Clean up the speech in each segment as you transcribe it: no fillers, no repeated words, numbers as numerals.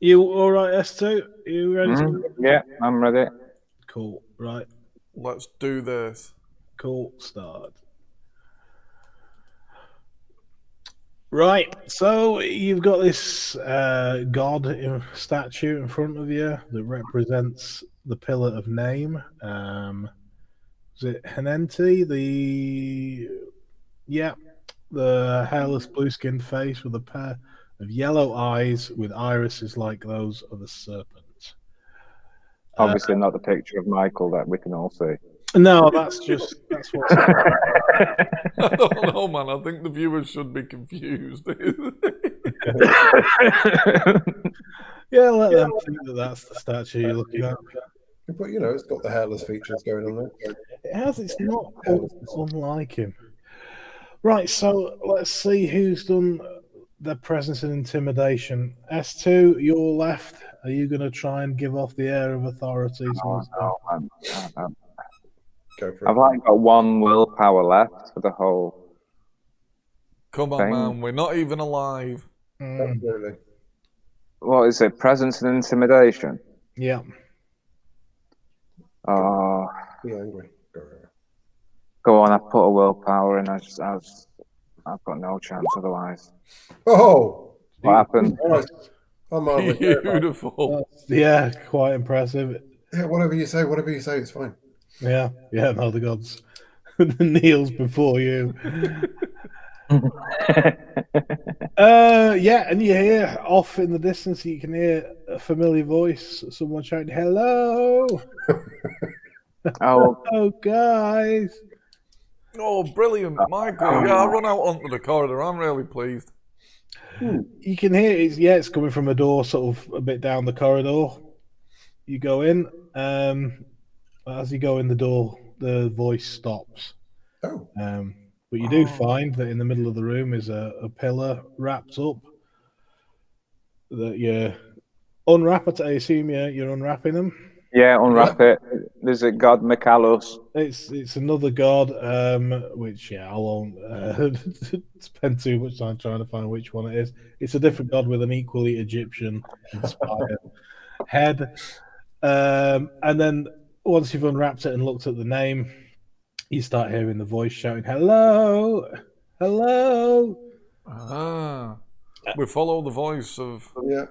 You all right, S2? You ready? Yeah, I'm ready. Cool. Right. Let's do this. Cool. Start. Right. So you've got this statue in front of you that represents the pillar of name. Is it Henenti? The hairless blue-skinned face with a pair of yellow eyes with irises like those of a serpent. Obviously, not the picture of Michael that we can all see. No, that's what's. I don't know, man. I think the viewers should be confused. Yeah, let them think that that's the statue you're looking at. But it's got the hairless features going on there. It has. It's not unlike him. Right. So let's see who's done the presence and intimidation. S2, your left. Are you going to try and give off the air of authority? No, Go for I've it. like got one willpower left for the whole. Come on, Thing. man. We're not even alive. Absolutely. What is it? Presence and intimidation. Yeah. Oh, Be angry. go on. I put a willpower in. I've got no chance otherwise. Oh, What happened? Christ. I'm marveling. Beautiful. Yeah, quite impressive. Yeah, whatever you say, it's fine. Yeah. No, the gods kneels before you. Yeah, and you hear off in the distance, you can hear a familiar voice, someone shouting, "Hello!" Oh, Oh, guys! Oh, brilliant, Michael. Yeah, I'll run out onto the corridor. I'm really pleased. You can hear it's coming from a door, sort of a bit down the corridor. You go in. As you go in the door, the voice stops. Oh, But you do find that in the middle of the room is a pillar wrapped up. That you unwrap it. I assume you're unwrapping them. yeah. Unwrap it. There's a god Michalos. It's another god, which I won't spend too much time trying to find which one it is. It's a different god with an equally Egyptian inspired head. And then once you've unwrapped it and looked at the name, you start hearing the voice shouting, "Hello, hello." We follow the voice of. yeah.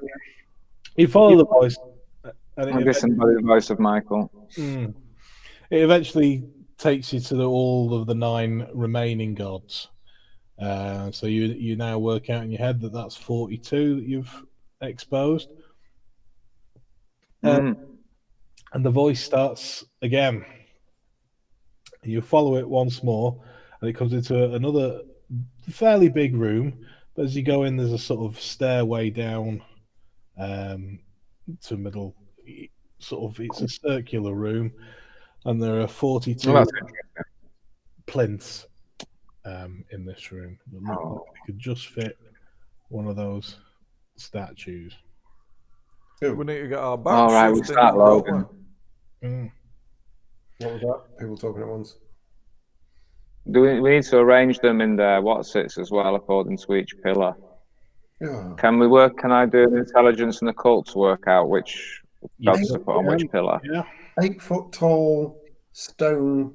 You follow the voice, and I'm guessing by the voice of Michael. it eventually takes you to all of the 9 remaining gods. So you now work out in your head that that's 42 that you've exposed. And the voice starts again. You follow it once more, and it comes into another fairly big room. But as you go in, there's a sort of stairway down to middle. It's a circular room, and there are 42 plinths in this room. That look like they could just fit one of those statues. We need to get our back. All right, we start loading. What was that? People talking at once. We need to arrange them in their whatsits as well, according to each pillar. Yeah. Can I do an intelligence and occult to work out which gods to put on which pillar? Yeah. 8 foot tall stone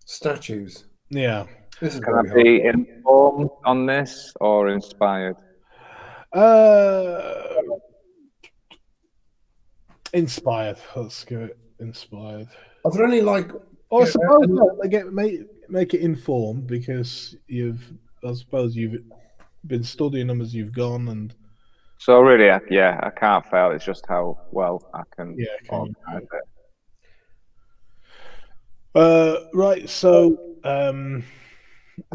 statues. Yeah. This is Can I very be informed on this or inspired? Inspired. Let's go inspired. Are there any like? I suppose make it informed because I suppose you've been studying them as you've gone, and So really, I can't fail. It's just how well I can organize it. Right. So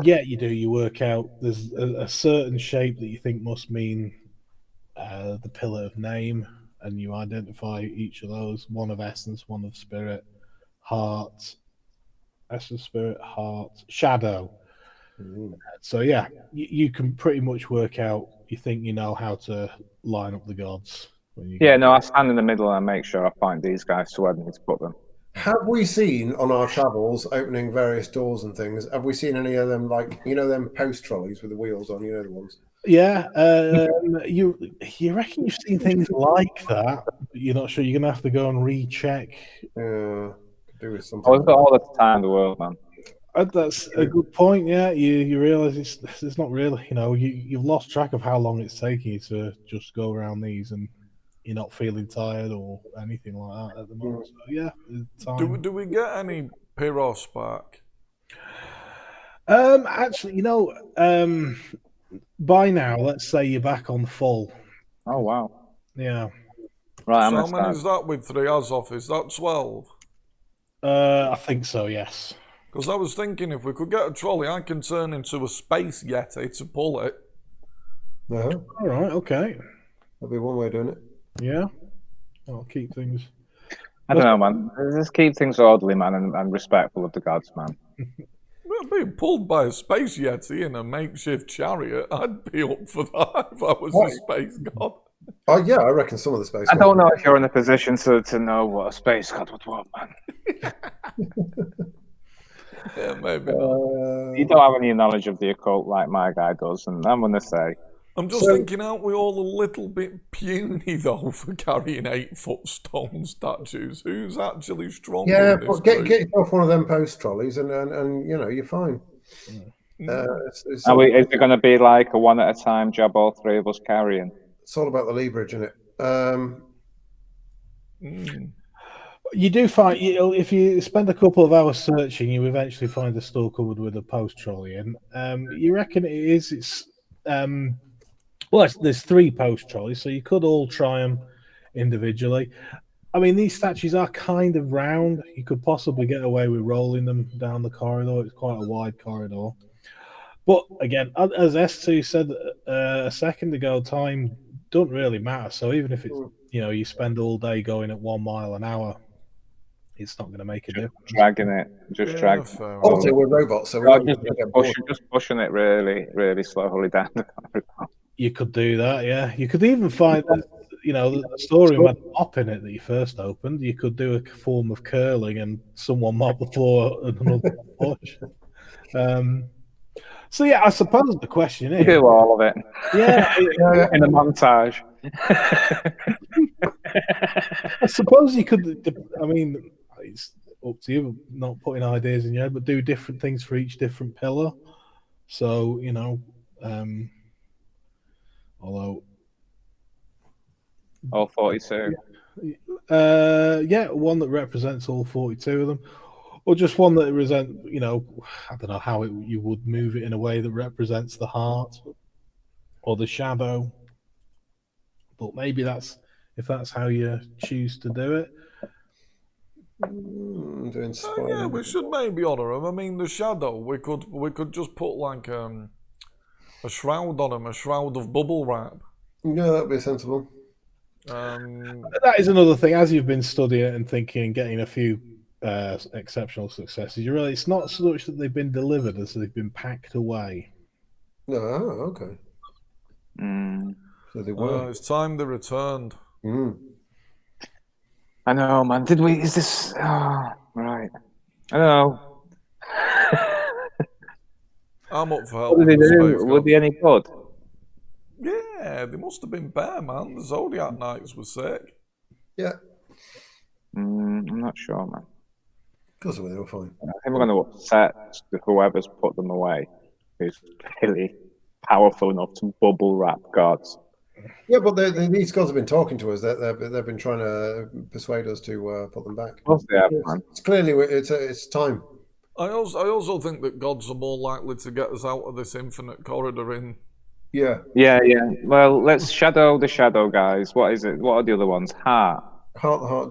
you do. You work out there's a certain shape that you think must mean the pillar of name, and you identify each of those: one of essence, one of spirit, heart, essence, spirit, heart, shadow. So you can pretty much work out. You think you know how to line up the gods. I stand in the middle and I make sure I find these guys to where I need to put them. Have we seen on our travels, opening various doors and things, have we seen any of them, like, them post trolleys with the wheels on, the ones? Yeah, you reckon you've seen things like that, but you're not sure. You're gonna have to go and recheck. Yeah, could do with Oh, something. we've got all the time in the world, man. That's a good point. Yeah, you realise it's not really. You've lost track of how long it's taking you to just go around these, and you're not feeling tired or anything like that at the moment. So yeah, the time. Do we get any Pyros back? Actually, by now, let's say you're back on full. Oh, wow. Yeah. Right, I'm So how going to many start. is that with 3 Azov? Is that 12? I think so. Yes. Because I was thinking if we could get a trolley, I can turn into a space yeti to pull it. Uh-huh. All right. Okay. That'd be one way of doing it. Yeah. I'll keep things. I don't know, man. Just keep things orderly, man, and respectful of the gods, man. Well, being pulled by a space yeti in a makeshift chariot, I'd be up for that if I was a space god. Oh, yeah, I reckon some of the space. I don't know if you're in a position to know what a space god would want, man. Yeah, maybe not. You don't have any knowledge of the occult like my guy does, and I'm going to say. I'm just thinking, aren't we all a little bit puny, though, for carrying 8-foot stone statues? Who's actually strong? Yeah, in this but get group? yourself one of them post trolleys, and you're fine. It's Is all, it going to be like a one at a time job, all three of us carrying? it's all about the leverage, isn't it? You do find, if you spend a couple of hours searching, you eventually find a store covered with a post trolley. And you reckon there's 3 post trolleys, so you could all try them individually. I mean, these statues are kind of round. You could possibly get away with rolling them down the corridor. It's quite a wide corridor. But again, as S2 said a second ago, time doesn't really matter. So even if it's, you spend all day going at 1 mile an hour, it's not going to make a difference. Dragging it, dragging it. Also, we're robots, so Just pushing it really, really slowly down the corridor. You could do that, yeah. You could even find that, the storeroom had a mop in it that you first opened. You could do a form of curling and someone mop the floor and another push. So yeah, I suppose the question is, do all of it. Yeah, in a montage. I suppose you could. I mean, it's up to you. Not putting ideas in your head, but do different things for each different pillar. So although all 42. One that represents all 42 of them. Or just one that represents, I don't know how you would move it in a way that represents the heart or the shadow. But maybe if that's how you choose to do it. Yeah, we should maybe honour him. I mean, the shadow, we could just put like a shroud on him, a shroud of bubble wrap. Yeah, that'd be sensible. That is another thing. As you've been studying and thinking and getting a few exceptional successes, you realize it's not so much that they've been delivered as they've been packed away. Oh, okay. So they were. It's time they returned. I know, man. Did we? Is this? Oh, right. I don't know. I'm up for What helping. did they do? Were they any good? Yeah, they must have been bare, man. The Zodiac Knights were sick. Yeah. I'm not sure, man. Of course, they were fine. I think we're going to upset whoever's put them away, who's really powerful enough to bubble wrap gods. Yeah, but these gods have been talking to us. They've been trying to persuade us to put them back. Of course they have, man. It's clearly it's time. I also think that gods are more likely to get us out of this infinite corridor in. Yeah. Well, let's shadow the shadow guys. What is it? What are the other ones? Heart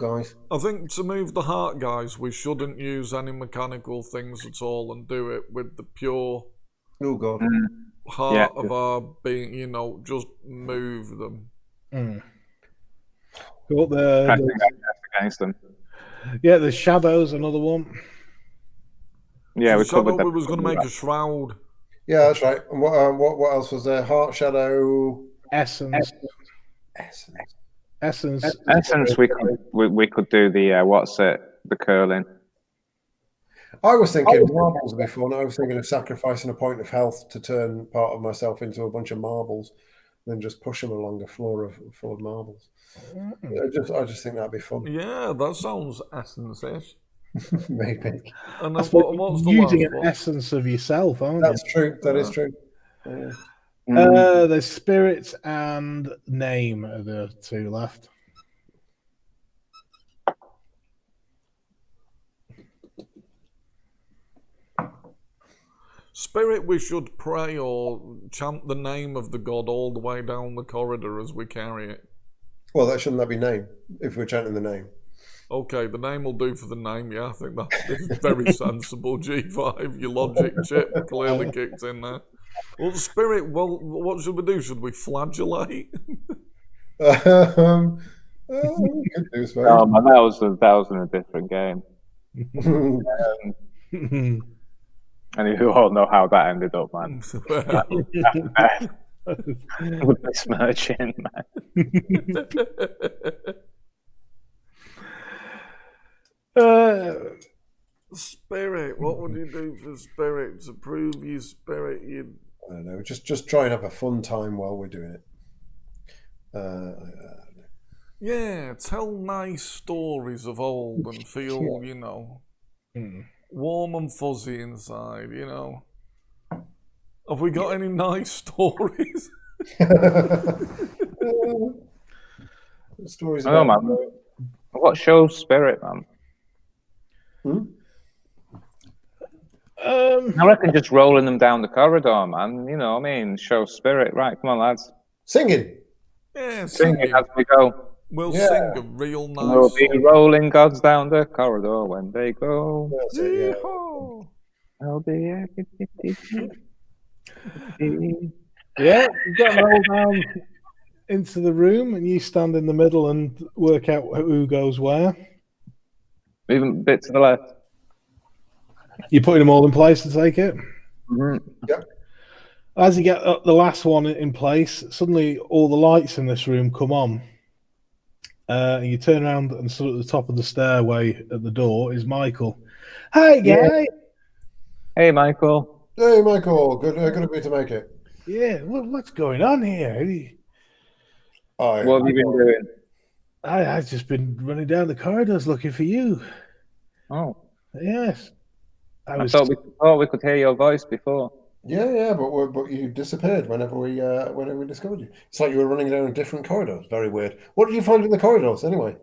guys. I think to move the heart guys, we shouldn't use any mechanical things at all and do it with the pure heart of our being, just move them. Against them. Yeah, the shadow's another one. Yeah, we was going to make a shroud. Yeah, that's right. And what else was there? Heart, shadow, essence. We could do the what's it? the curling. I was thinking marbles would be fun. I was thinking of sacrificing a point of health to turn part of myself into a bunch of marbles, then just push them along a floor full of marbles. I just think that'd be fun. Yeah, that sounds essence-ish. Maybe. And I then suppose what's the using last an one? essence of yourself, aren't That's true. That is true. you? There's spirits and name are the two left. Spirit, we should pray or chant the name of the god all the way down the corridor as we carry it. Well, shouldn't that be name if we're chanting the name? Okay, the name will do for the name. Yeah, I think that's very sensible. G5, your logic chip clearly kicked in there. Well, spirit. Well, what should we do? Should we flagellate? We could do so. Oh man, that was in a different game. And you all know how that ended up, man. With besmirching, man. Spirit, what would you do for spirit to prove you spirit? You I don't know. Just try and have a fun time while we're doing it. yeah, tell nice stories of old and feel, you know, warm and fuzzy inside. You know, have we got any nice stories? Stories I know, about. man. What shows spirit, man? I reckon just rolling them down the corridor, man. You know what I mean? Show spirit. Right, come on, lads. Singing. Yeah, Singing as we go. We'll Yeah. sing a real nice We'll be song. rolling gods down the corridor when they go. That's it, yeah. Yeehaw! I'll be Yeah, you got them all down into the room, and you stand in the middle and work out who goes where. Even a bit to the left. You're putting them all in place to take it. Yep. As you get the last one in place, suddenly all the lights in this room come on. And you turn around and stood at the top of the stairway at the door is Michael. Hi, guy. Hey, Michael. Hey, Michael. Good of you to make it. Yeah, what's going on here? Hi. What have you been doing? I've just been running down the corridors looking for you. Oh, Yes. I thought we could hear your voice before. Yeah, but you disappeared whenever we discovered you. It's like you were running down a different corridors. Very weird. What did you find in the corridors anyway?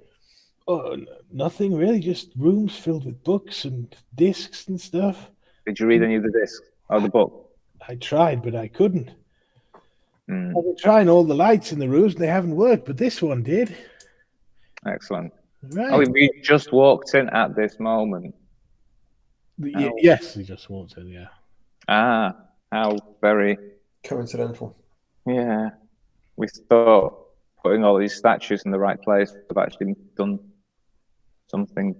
Oh, nothing really, just rooms filled with books and discs and stuff. Did you read any of the discs or the book? I tried, but I couldn't. I've been trying all the lights in the rooms and they haven't worked, but this one did. Excellent. Right. Oh, we just walked in at this moment. Yes, he just walked in, yeah. Ah, how very Coincidental. Yeah. We thought putting all these statues in the right place would have actually done something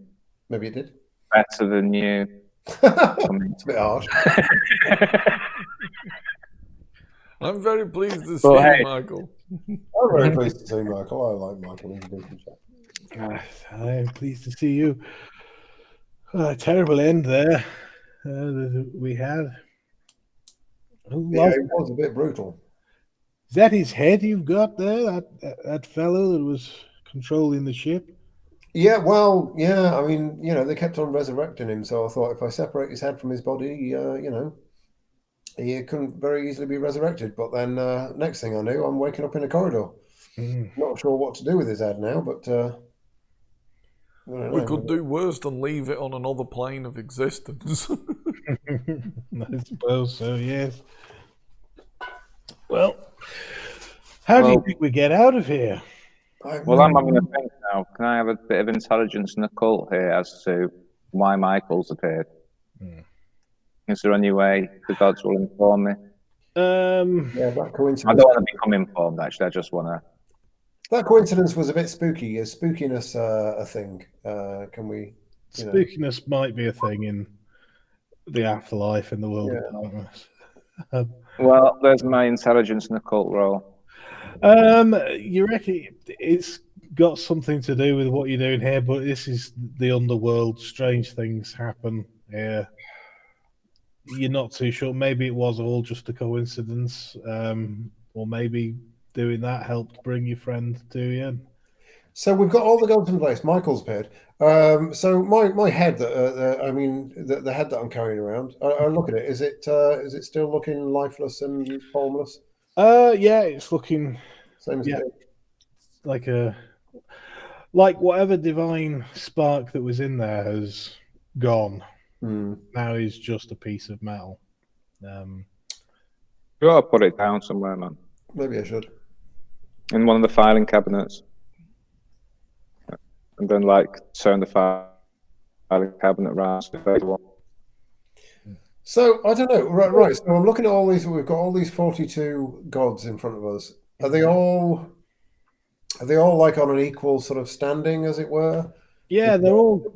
Maybe it did. better than you. It's a bit harsh. I'm very pleased to see Well, hey. you, Michael. I'm very pleased to see Michael. I like Michael. He's a decent chap. I'm pleased to see you. Terrible end there that we had. Yeah, it was a bit brutal. Is that his head you've got there? That fellow that was controlling the ship? Yeah, well, yeah. I mean, they kept on resurrecting him, so I thought if I separate his head from his body, he couldn't very easily be resurrected. But then, next thing I knew, I'm waking up in a corridor. Not sure what to do with his head now, but I don't know. We could do worse than leave it on another plane of existence. I suppose so, yes. Well, how do you think we get out of here? Well, I'm having a think now. Can I have a bit of intelligence and occult here as to why Michael's appeared? Is there any way the gods will inform me? Yeah, that coincidence. I don't want to become informed, actually. I just want to... That coincidence was a bit spooky. Is spookiness a thing? Can we? Spookiness might be a thing in the afterlife in the world of darkness. Well, there's my intelligence and occult roll. You reckon it's got something to do with what you're doing here, but this is the underworld. Strange things happen here. You're not too sure. Maybe it was all just a coincidence, or maybe doing that helped bring your friend to you. So we've got all the gods in place. Michael's appeared. So my head, the head that I'm carrying around, I look at it. Is it still looking lifeless and formless? Yeah, it's looking Same as it did. like whatever divine spark that was in there has gone. Now he's just a piece of metal. You ought to put it down somewhere, man. Maybe I should. In one of the filing cabinets. And then, turn the filing cabinet around. So I don't know. Right. So I'm looking at all these. We've got all these 42 gods in front of us. Are they all like on an equal sort of standing, as it were? Yeah, they're all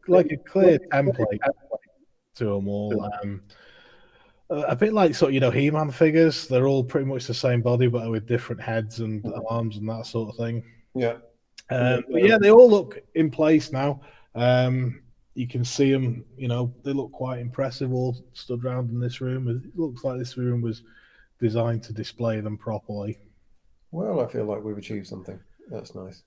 like a clear template to them all. A bit like He-Man figures. They're all pretty much the same body, but with different heads and arms and that sort of thing. Yeah. But yeah, they all look in place now. You can see them. They look quite impressive. All stood around in this room. It looks like this room was designed to display them properly. Well, I feel like we've achieved something. That's nice.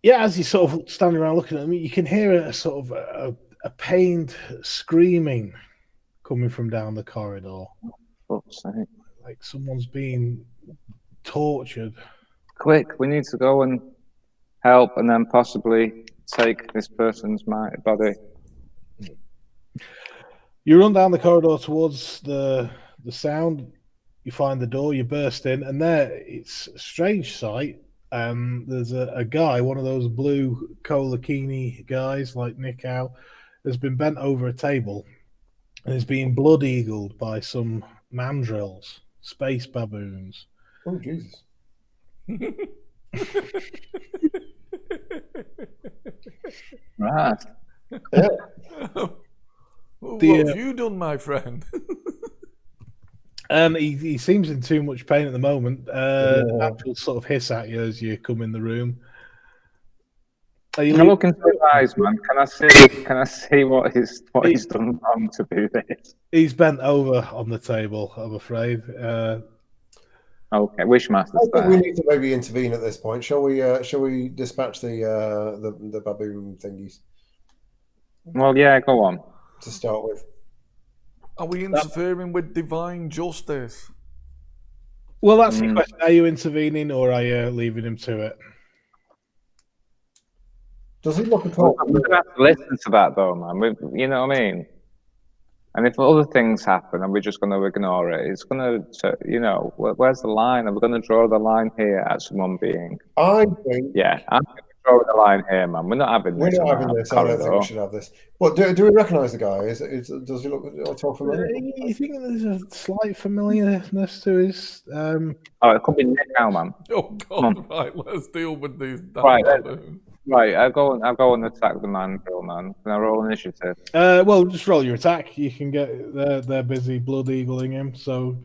Yeah, as you sort of standing around looking at them, you can hear a sort of a pained screaming coming from down the corridor. Like someone's being tortured. Quick, we need to go and help and then possibly take this person's body. You run down the corridor towards the sound. You find the door, you burst in, and there it's a strange sight. There's a guy, one of those blue Kolakini guys like Nick Howe, has been bent over a table and is being blood eagled by some mandrills, space baboons. Oh, Jesus. Right. Yeah. What have you done, my friend? He seems in too much pain at the moment. Actual sort of hiss at you as you come in the room. I'm looking into his eyes, man. Can I see what he's done wrong to do this? He's bent over on the table, I'm afraid. Okay, Wishmaster's I think there. we need to maybe intervene at this point. Shall we dispatch the baboon thingies? Well, yeah, go on. To start with. Are we interfering with divine justice? Well, that's the question. Are you intervening or are you leaving him to it? Does he look at all? We're going to have to listen to that, though, man. You know what I mean? And if other things happen and we're just going to ignore it, it's going to, where's the line? Are we going to draw the line here at someone being? I think. Yeah, I'm going to draw the line here, man. We're not having this. We're not having this. I don't think we should have this. But do we recognise the guy? Does he look at all familiar? You think there's a slight familiarness to his? It could be Nick now, man. Oh God! Right, let's deal with these. Right, I'll go and attack the mandrill, man. Can I roll initiative? Well, just roll your attack. You can get. They're busy blood eagling him, so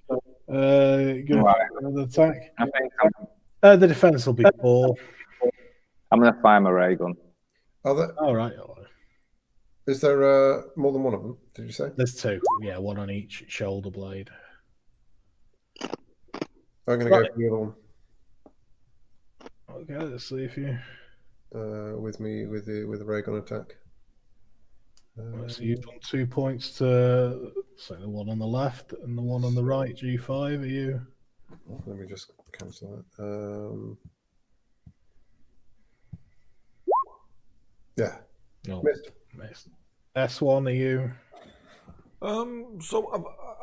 give another attack. I think the defense will be 4. I'm going to fire my ray gun. Are there? All right. Is there more than one of them? Did you say? There's 2. Yeah, 1 on each shoulder blade. I'm going to go for the other one. Okay, let's see if you. With the ray gun attack. So you've done 2 points to say the one on the left and the one on the right. G5. Are you? Let me just cancel that. Yeah. No. Missed. S1. Are you? So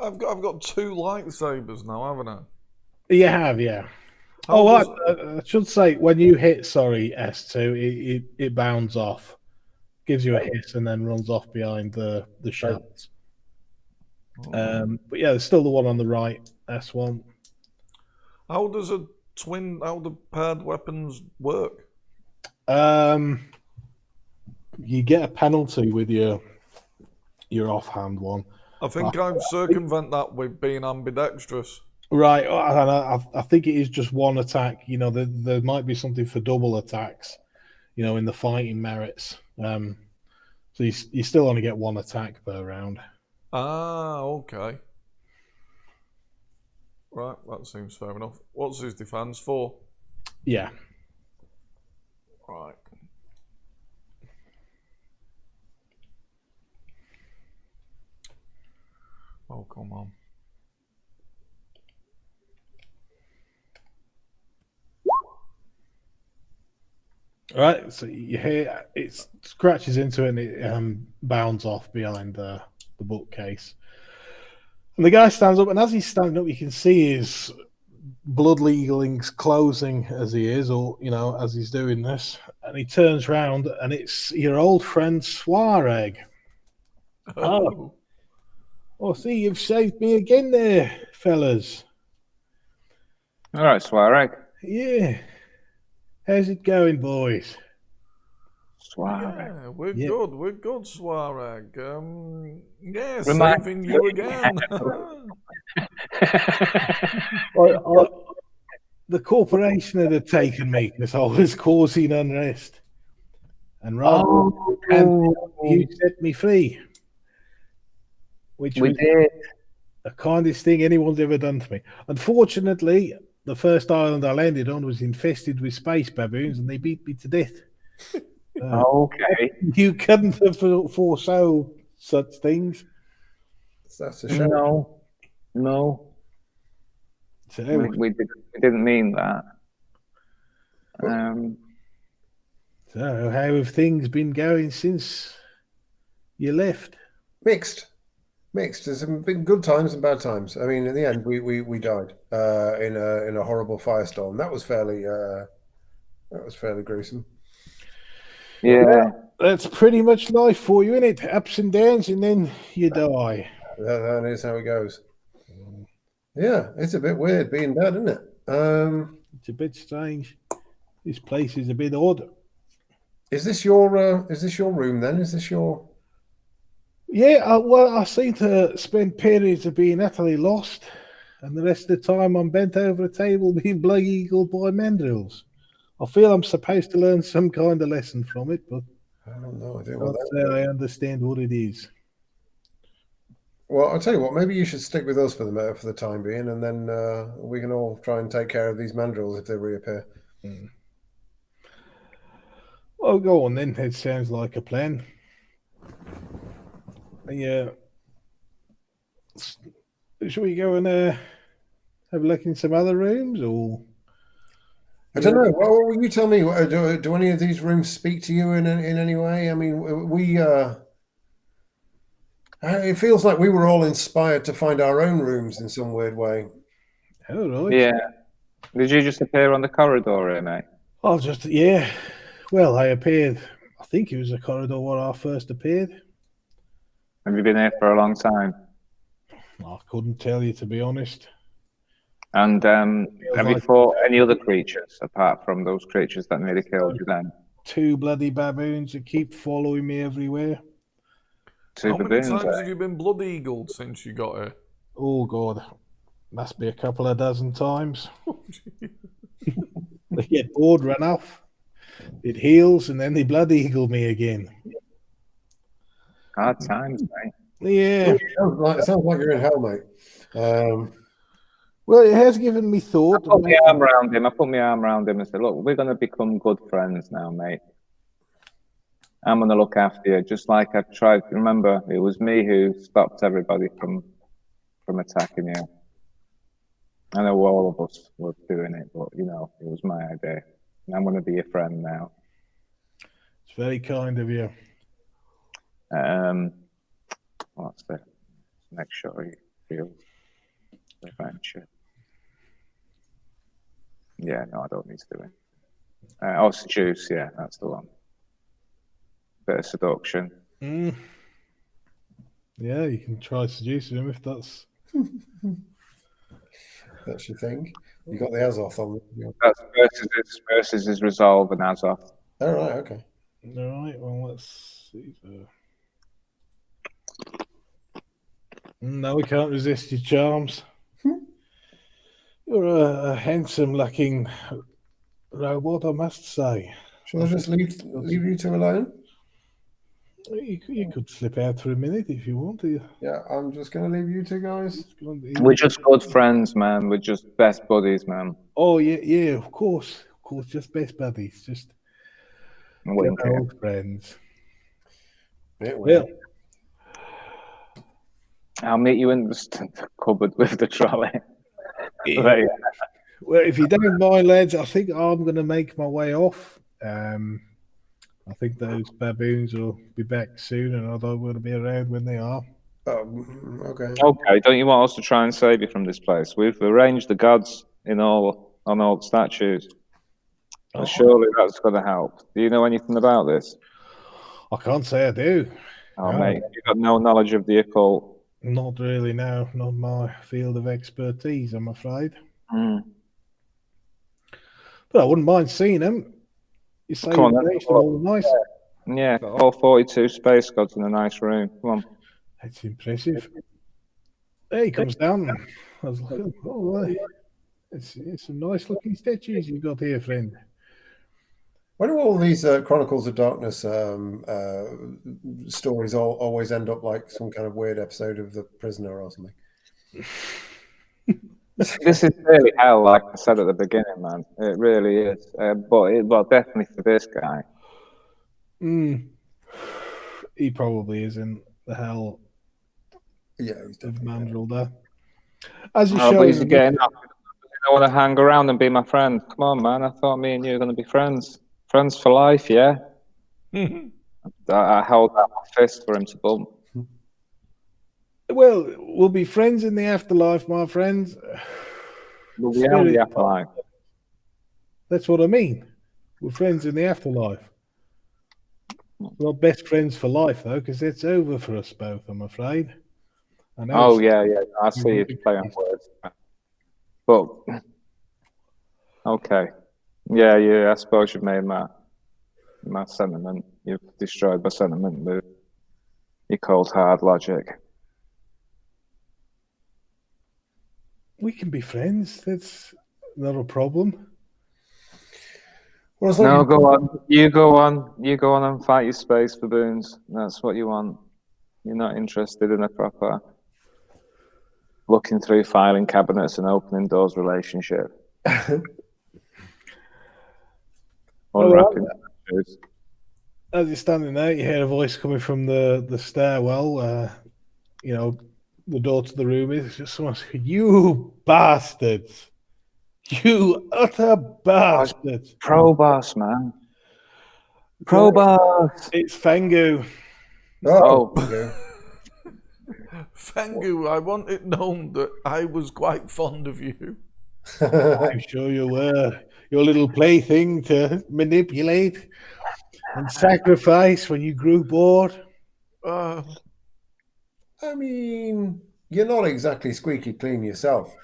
I've got 2 lightsabers now, haven't I? You have, yeah. I should say when you hit S2, it bounds off, gives you a hiss, and then runs off behind the shafts. But yeah, there's still the one on the right, S1. How do paired weapons work? You get a penalty with your offhand one. I think I'd circumvent that with being ambidextrous. Right, I think it is just one attack. You know, there might be something for double attacks. You know, in the fighting merits. So you still only get one attack per round. Ah, okay. Right, that seems fair enough. What's his defense for? Yeah. Right. Oh, come on. Right, so you hear it scratches into it and it bounds off behind the bookcase. And the guy stands up, and as he's standing up, you can see his blood legalings closing as he is, or you know, as he's doing this. And he turns round, and it's your old friend Swareg. Oh, see, you've saved me again, there, fellas. All right, Swareg. Yeah. How's it going, boys? Swareg. Yeah, we're good. We're good, Swareg. Yeah, Remind- saving you again. The corporation had taken me because I was causing unrest. And rather than you set me free. Which We was did. the kindest thing anyone's ever done to me. Unfortunately, the first island I landed on was infested with space baboons and they beat me to death. Okay. You couldn't have foresaw such things. That's a shame. No. So, We didn't mean that. so how have things been going since you left? Mixed. There's been good times and bad times. I mean, in the end, we died in a horrible firestorm. That was fairly gruesome. Yeah. Well, that's pretty much life for you, isn't it? Ups and downs, and then you die. That is how it goes. Yeah, it's a bit weird being dead, isn't it? It's a bit strange. This place is a bit odd. Is this your room then? Is this your? Yeah, well, I seem to spend periods of being utterly lost, and the rest of the time I'm bent over a table being blood-eagled by mandrills. I feel I'm supposed to learn some kind of lesson from it, but I don't know. I don't I know can't say I understand what it is. Well, I'll tell you what. Maybe you should stick with us for the time being, and then we can all try and take care of these mandrills if they reappear. Well, go on then. It sounds like a plan. Yeah. Shall we go and have a look in some other rooms, or? I don't know. Well, you tell me. Do any of these rooms speak to you in any way? I mean, we. It feels like we were all inspired to find our own rooms in some weird way. Oh, right. Yeah. Did you just appear on the corridor here, mate? Oh, yeah. Well, I appeared. I think it was the corridor where I first appeared. Have you been here for a long time? I couldn't tell you, to be honest. And have you fought any other creatures apart from those creatures that nearly killed you then? 2 bloody baboons that keep following me everywhere. How many times have you been blood-eagled since you got here? Oh, God. Must be a couple of dozen times. They get bored, run off. It heals, and then they blood-eagle me again. Hard times, mate. Yeah. It sounds like you're in hell, mate. Well, it has given me thought. I put my arm around him and said, look, we're going to become good friends now, mate. I'm going to look after you, just like I tried. Remember, it was me who stopped everybody from attacking you. I know all of us were doing it, but, you know, it was my idea. And I'm going to be your friend now. It's very kind of you. What's the next shot you feel? Adventure. Yeah, no, I don't need to do it. Seduce, yeah, that's the one. Bit of seduction. Yeah, you can try seducing him if that's... That's your thing. You got the Azoth on. That's versus his resolve and Azoth. All right, okay. All right, well, let's see. No, we can't resist your charms. You're a handsome-looking robot, I must say. Shall I just leave you two alone? You could slip out for a minute if you want to. Yeah, I'm just going to leave you two guys. We're just good friends, man. We're just best buddies, man. Oh yeah, of course, just best buddies, just Wink. old friends. Bit Well, weird. I'll meet you in the cupboard with the trolley. yeah. Well, if you don't mind, lads, I think I'm going to make my way off. I think those baboons will be back soon, and I don't want to be around when they are. Okay. Okay, don't you want us to try and save you from this place? We've arranged the gods on all the statues. Oh. Surely that's going to help. Do you know anything about this? I can't say I do. Oh, no. Mate, you've got no knowledge of the occult. Not really, no. Not my field of expertise, I'm afraid. But I wouldn't mind seeing them. You say Come on, all nice. Yeah, all 42 space gods in a nice room. Come on. That's impressive. There he comes down. I was like, oh, it's some nice looking statues you've got here, friend. Why do all these Chronicles of Darkness stories always end up like some kind of weird episode of The Prisoner or something? This is really hell, like I said at the beginning, man. It really is. But definitely for this guy. He probably is in the hell. Yeah, he's definitely mandrel there. As you but he's getting up. I want to hang around and be my friend. Come on, man. I thought me and you were going to be friends. Friends for life, yeah? I held out my fist for him to bump. Well, we'll be friends in the afterlife, my friends. We'll be out in the afterlife. That's what I mean. We're friends in the afterlife. We're not best friends for life, though, because it's over for us both, I'm afraid. I know. Oh, yeah. I see you play on words. But, okay. Yeah, I suppose you've made my sentiment. You've destroyed my sentiment with your cold, hard logic. We can be friends. That's not a problem. Well, no, go on. You go on. You go on and fight your space baboons. That's what you want. You're not interested in a proper looking through filing cabinets and opening doors relationship. Unwrapping statues. As you're standing there, you hear a voice coming from the stairwell. The door to the room is just someone saying, "You bastards! You utter bastards!" Probos, man. Probos. It's Fengu. Oh. Fengu, I want it known that I was quite fond of you. I'm sure you were. Your little plaything to manipulate and sacrifice when you grew bored. I mean, you're not exactly squeaky clean yourself.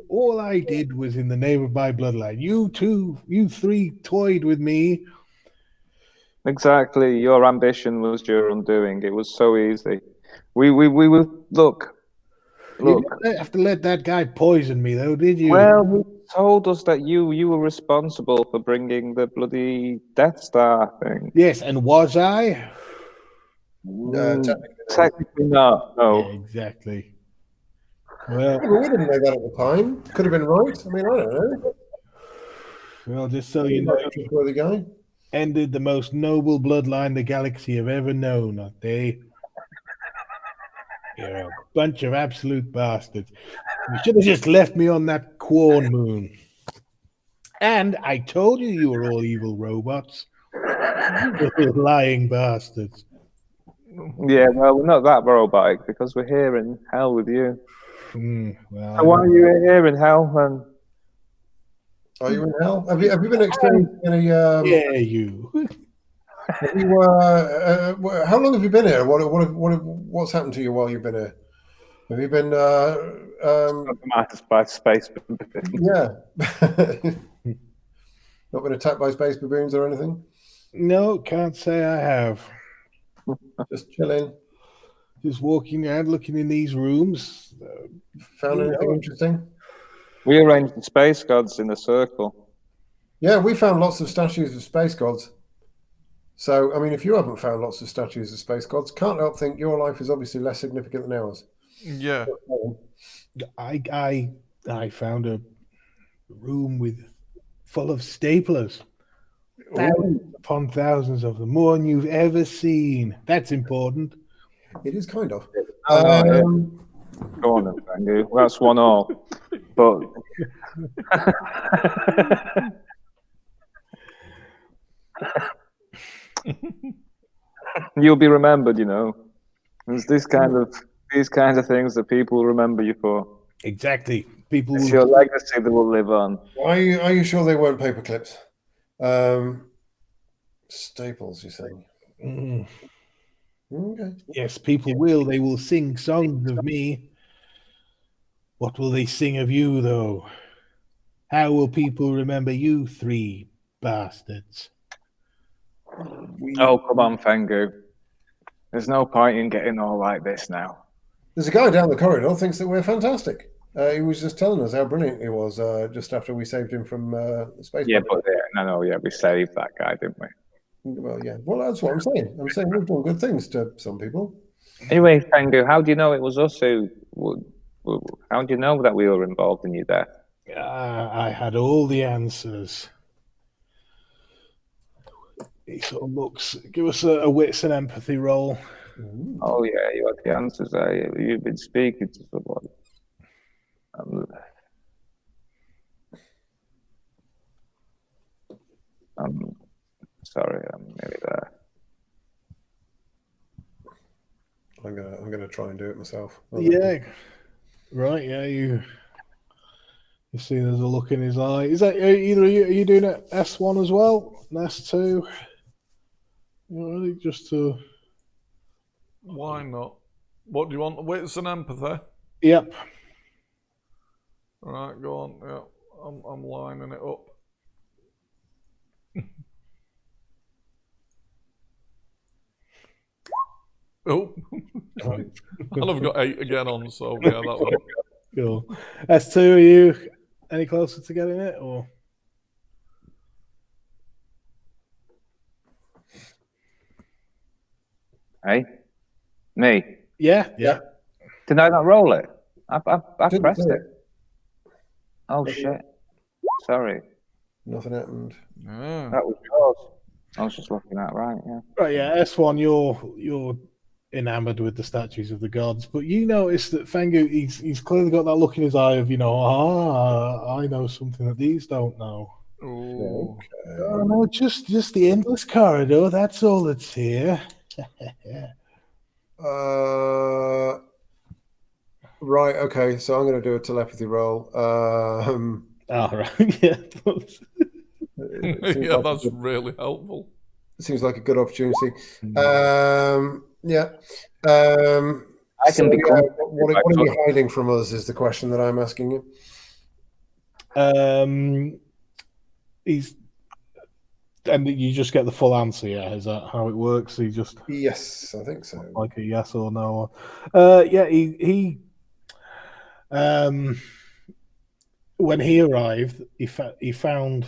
All I did was in the name of my bloodline. You three toyed with me. Exactly. Your ambition was your undoing. It was so easy. We look. You didn't have to let that guy poison me, though, did you? Well, he told us that you were responsible for bringing the bloody Death Star thing. Yes, and was I? Technically not. No. Yeah, exactly. Well, we didn't know that at the time. Could have been right. I mean, I don't know. Well, just so you know, the guy ended the most noble bloodline the galaxy have ever known, aren't they? You're a bunch of absolute bastards. You should have just left me on that Quarn moon. And I told you were all evil robots. Lying bastards. Yeah, well, we're not that robotic because we're here in hell with you. Well, so why are you here in hell then? Are you in hell? Have you been experiencing any? Yeah, you. Have you, how long have you been here? What's happened to you while you've been here? Have you been? By space. Yeah. Not been attacked by space baboons or anything? No, can't say I have. Just chilling. just walking around, looking in these rooms. Found anything interesting? We arranged the space gods in a circle. Yeah, we found lots of statues of space gods. So, I mean, if you haven't found lots of statues of space gods, can't help think your life is obviously less significant than ours. Yeah. I found a room full of staplers. Thousands upon thousands of them, more than you've ever seen. That's important. It is kind of. Oh, no, go on then, Fangu. That's 1-1. But you'll be remembered, you know. There's these kinds of things that people remember you for. Exactly. People. It's your legacy that will live on. Are you sure they weren't paper clips? Staples, you're saying? Okay. Yes, people will. They will sing songs of me. What will they sing of you, though? How will people remember you three bastards? Oh, come on, Fangu. There's no point in getting all like this now. There's a guy down the corridor who thinks that we're fantastic. He was just telling us how brilliant he was just after we saved him from the space. Yeah, but we saved that guy, didn't we? Well, yeah. Well, that's what I'm saying. I'm saying we've done good things to some people. Anyway, Fangu, how do you know it was us who? How do you know that we were involved in your death? I had all the answers. He sort of looks. Give us a wits and empathy roll. Oh yeah, you had the answers. You've been speaking to someone. I'm sorry, I'm nearly there. I'm gonna try and do it myself. Yeah, right. Yeah, you see, there's a look in his eye. Is that either? Are you doing it S1 as well? And S2? Really, just to. Why not? What do you want? Wits and empathy. Yep. All right, go on. Yeah, I'm lining it up. Oh, and I've got 8 again on, so yeah, that one. Cool. S2, are you any closer to getting it, or? Hey, me? Yeah. Did I not roll it? I pressed do it. Oh shit! Sorry. Nothing happened. Yeah. That was yours. I was just looking at right. Yeah. Right. Yeah. S1, you're enamored with the statues of the gods, but you notice that Fengu, he's clearly got that look in his eye of, I know something that these don't know. Oh. Okay. Oh no, just the endless corridor. That's all that's here. Right. Okay. So I'm going to do a telepathy roll. Right. Yeah. Yeah, that's really helpful. Seems like a good opportunity. Yeah. I can become. What are you hiding from us? Is the question that I'm asking you. And you just get the full answer. Yeah, is that how it works? He just Yes, I think so. like a yes or no. Yeah, he when he arrived, he found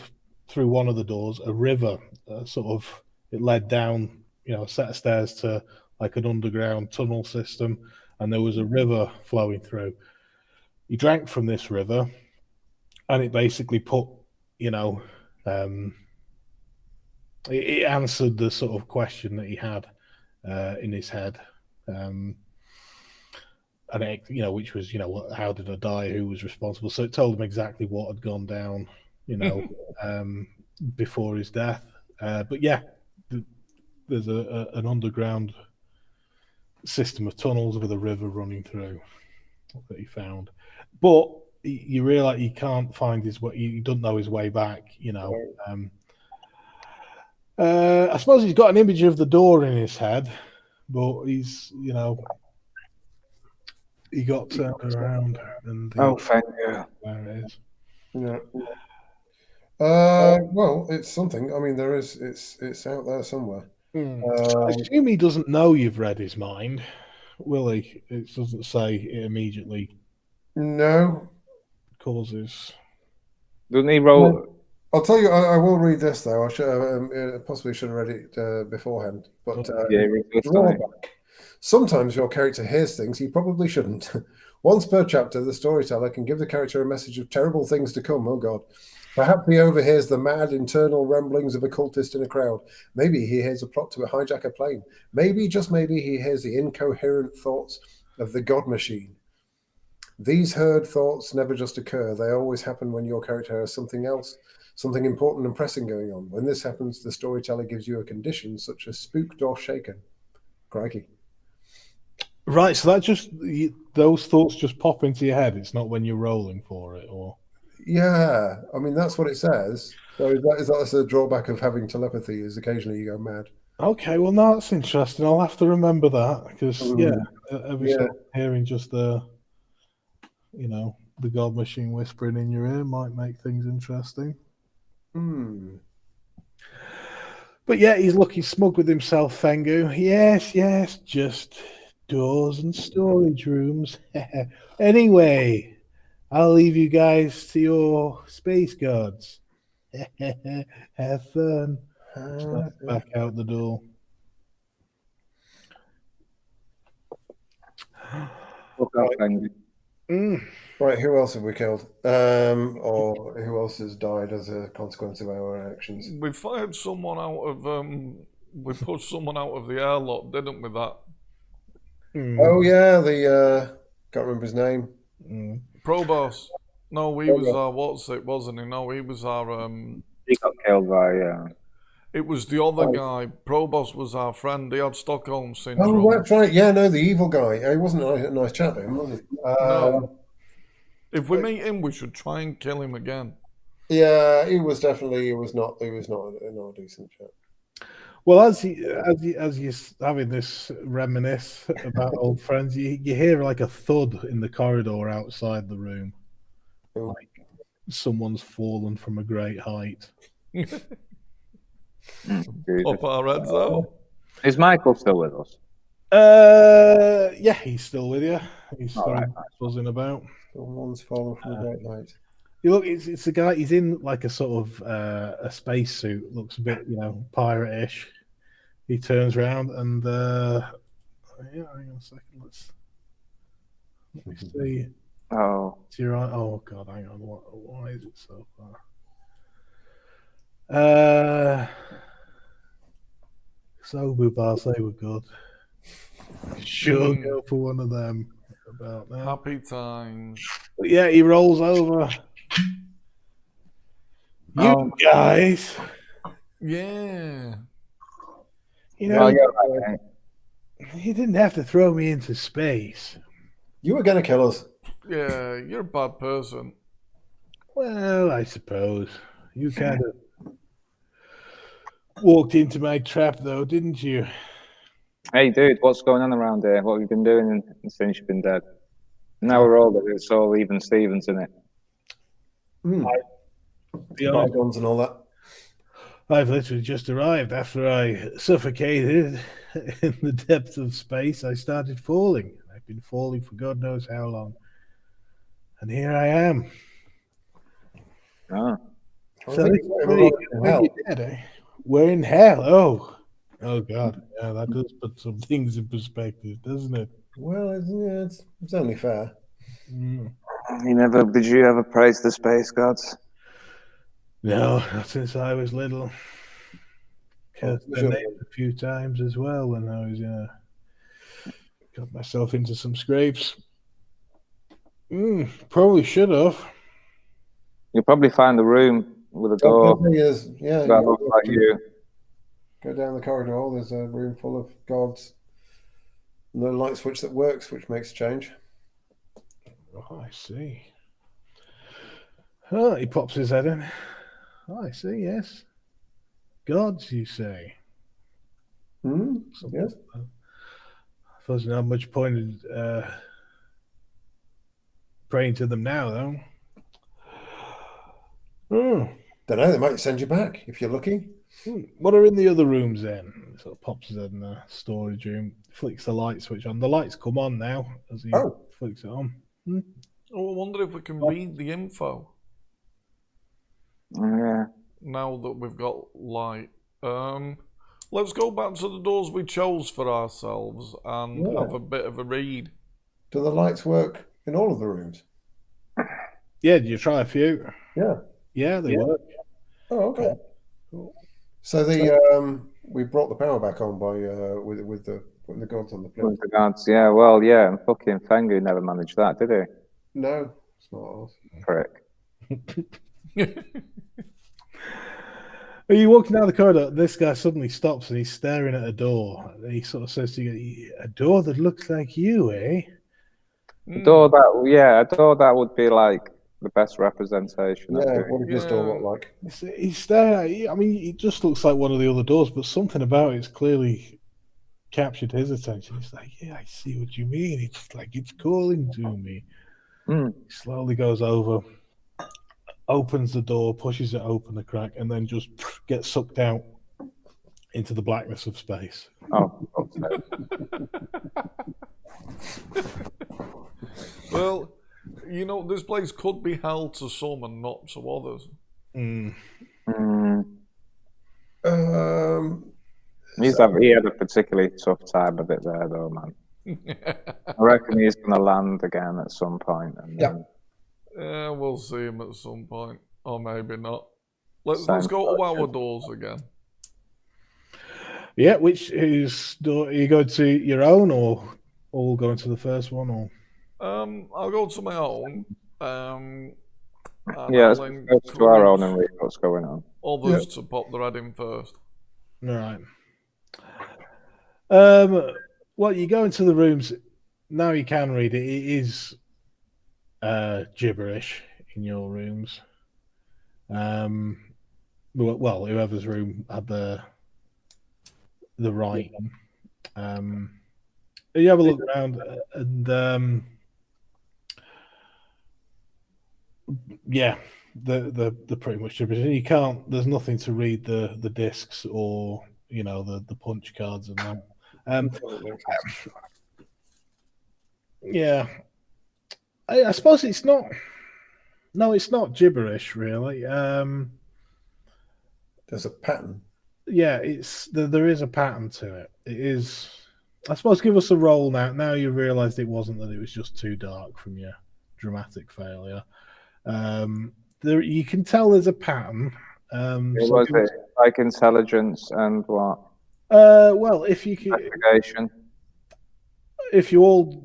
through one of the doors a river. It led down, a set of stairs to like an underground tunnel system, and there was a river flowing through. He drank from this river, and it basically put, it answered the sort of question that he had in his head, and it, which was, how did I die? Who was responsible? So it told him exactly what had gone down, before his death. But yeah, there's an underground system of tunnels with a river running through that he found. But you realize he can't find his way. He doesn't know his way back. I suppose he's got an image of the door in his head, but he's, he got turned around and Thank you. There it is. Yeah. Well, it's something. I mean, there is. It's out there somewhere. I assume he doesn't know you've read his mind, will he? It doesn't say it immediately No. causes. Doesn't he roll? I'll tell you, I will read this though. I should possibly should have read it beforehand. But Yeah, he does, doesn't he? drawback. Sometimes your character hears things he probably shouldn't. Once per chapter, the storyteller can give the character a message of terrible things to come. Oh God. Perhaps he overhears the mad internal ramblings of a cultist in a crowd. Maybe he hears a plot to hijack a plane. Maybe, just maybe, he hears the incoherent thoughts of the God machine. These heard thoughts never just occur. They always happen when your character has something else, something important and pressing going on. When this happens, the storyteller gives you a condition such as spooked or shaken. Crikey. Right, so that just those thoughts just pop into your head. It's not when you're rolling for it, or Yeah, I mean that's what it says. So is that a drawback of having telepathy? Is occasionally you go mad. okay. Well, no, that's interesting. I'll have to remember that because every Yeah. sort of hearing just the God machine whispering in your ear might make things interesting. Hmm. But yeah, he's looking smug with himself, Fengu. Yes, just doors and storage rooms. Anyway, I'll leave you guys to your space gods. Have fun. Back out the door. Look out, Benji. Right, who else have we killed? Or who else has died as a consequence of our actions? We fired someone out of we pushed someone out of the airlock, didn't we? That Oh yeah, the can't remember his name. Proboss. No, he was our what's it, wasn't he? No, he was our He got killed by it was the other guy. Proboss was our friend. He had Stockholm syndrome. Oh, that's right. Yeah, no, the evil guy. He wasn't a nice chap, him, was he? No. If we meet him, we should try and kill him again. Yeah, he was not a decent chap. Well, as you're having this reminisce about old friends, you hear like a thud in the corridor outside the room, like someone's fallen from a great height. Pop our heads out. Is Michael still with us? Yeah, he's still with you. He's still buzzing about. Someone's fallen from a great height. You look, it's a guy. He's in like a sort of a space suit. Looks a bit, pirate-ish. He turns around and hang on a second. Let me see. Oh, To your right. Oh God, hang on. Why is it so far? Sobu bars, they were good. Sure, go for one of them. About that. Happy times. But yeah, he rolls over. You guys. Yeah. You know, right. you didn't have to throw me into space. You were going to kill us. Yeah, you're a bad person. Well, I suppose. You kind of walked into my trap, though, didn't you? Hey, dude, what's going on around here? What have you been doing since you've been dead? Now we're all there. It's all even Stevens in it. Bygones and all that. I've literally just arrived after I suffocated in the depths of space. I started falling. I've been falling for God knows how long. And here I am. Oh. So we're in hell. Oh God. Yeah, that does put some things in perspective, doesn't it? Well, it's only fair. Did you ever praise the space gods? No, not since I was little. Cursed their name a few times as well when I was, got myself into some scrapes. Probably should have. You'll probably find a room with a door. Yeah, that looks like you. Go down the corridor. There's a room full of gods. No light switch that works, which makes a change. Oh, I see. Oh, he pops his head in. Oh, I see, yes. Gods, you say? Yes. I suppose not much point in praying to them now, though. Don't know, they might send you back if you're lucky. What are in the other rooms then? He sort of pops his head in the storage room, flicks the light switch on. The lights come on now as he flicks it on. Oh, I wonder if we can read the info. Yeah. Now that we've got light. Let's go back to the doors we chose for ourselves and have a bit of a read. Do the lights work in all of the rooms? Yeah, did you try a few? Yeah. Yeah, they work. Oh, okay. Cool. So we brought the power back on by with the gods on the plinth. With the gods, yeah. Well, yeah. And fucking Fengu never managed that, did he? No, it's not ours. Prick. Are you walking down the corridor? This guy suddenly stops and he's staring at a door. And he sort of says to you, "A door that looks like you, eh?" A door that would be like the best representation. Yeah, what does this door look like? He's staring at you. I mean, it just looks like one of the other doors, but something about it's clearly captured his attention. He's like, "Yeah, I see what you mean. It's like it's calling to me." He slowly goes over, opens the door, pushes it open a crack, and then just gets sucked out into the blackness of space. Oh, Well, you know, this place could be hell to some and not to others. He had a particularly tough time of it there, though, man. I reckon he's going to land again at some point. And Yeah, we'll see him at some point, or maybe not. Let's go to our doors again. Yeah, whose door are you going to? Your own, or all going to the first one, or? I'll go to my own. Let's go to our own and read what's going on. Others to pop their head in first. All right. Well, you go into the rooms now. You can read it. It is gibberish in your rooms. Well, whoever's room had the writing. You have a look around, and the pretty much gibberish. You can't. There's nothing to read the discs or the punch cards and that. I suppose it's not. No, it's not gibberish really. There's a pattern. Yeah, there is a pattern to it. It is. I suppose give us a roll now. Now you realised it wasn't that it was just too dark from your dramatic failure. You can tell there's a pattern. Was it like intelligence and what? Well, if you can, investigation. If you all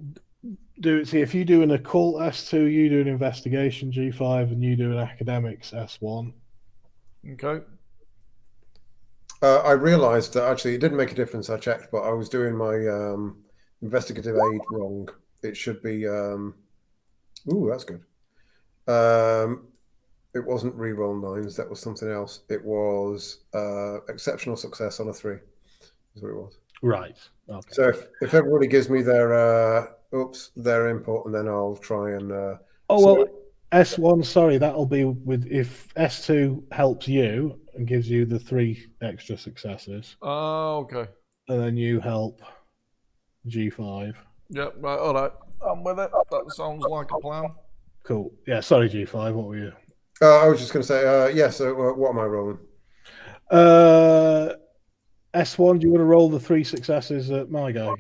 do it, see if you do an occult S2, you do an investigation G5, and you do an academics S1. Okay. I realised that actually it didn't make a difference. I checked, but I was doing my investigative aid wrong. It should be. Ooh, that's good. It wasn't reroll 9s. That was something else. It was exceptional success on a 3. Is what it was. Right. Okay. So if everybody gives me their input, and then I'll try and. S1. Sorry, that'll be with if S2 helps you and gives you the 3 extra successes. Oh, okay. And then you help G5. Yep. Right. All right. I'm with it. That sounds like a plan. Cool. Yeah. Sorry, G5. What were you? I was just going to say, So what am I rolling? S1. Do you want to roll the 3 successes at my guy?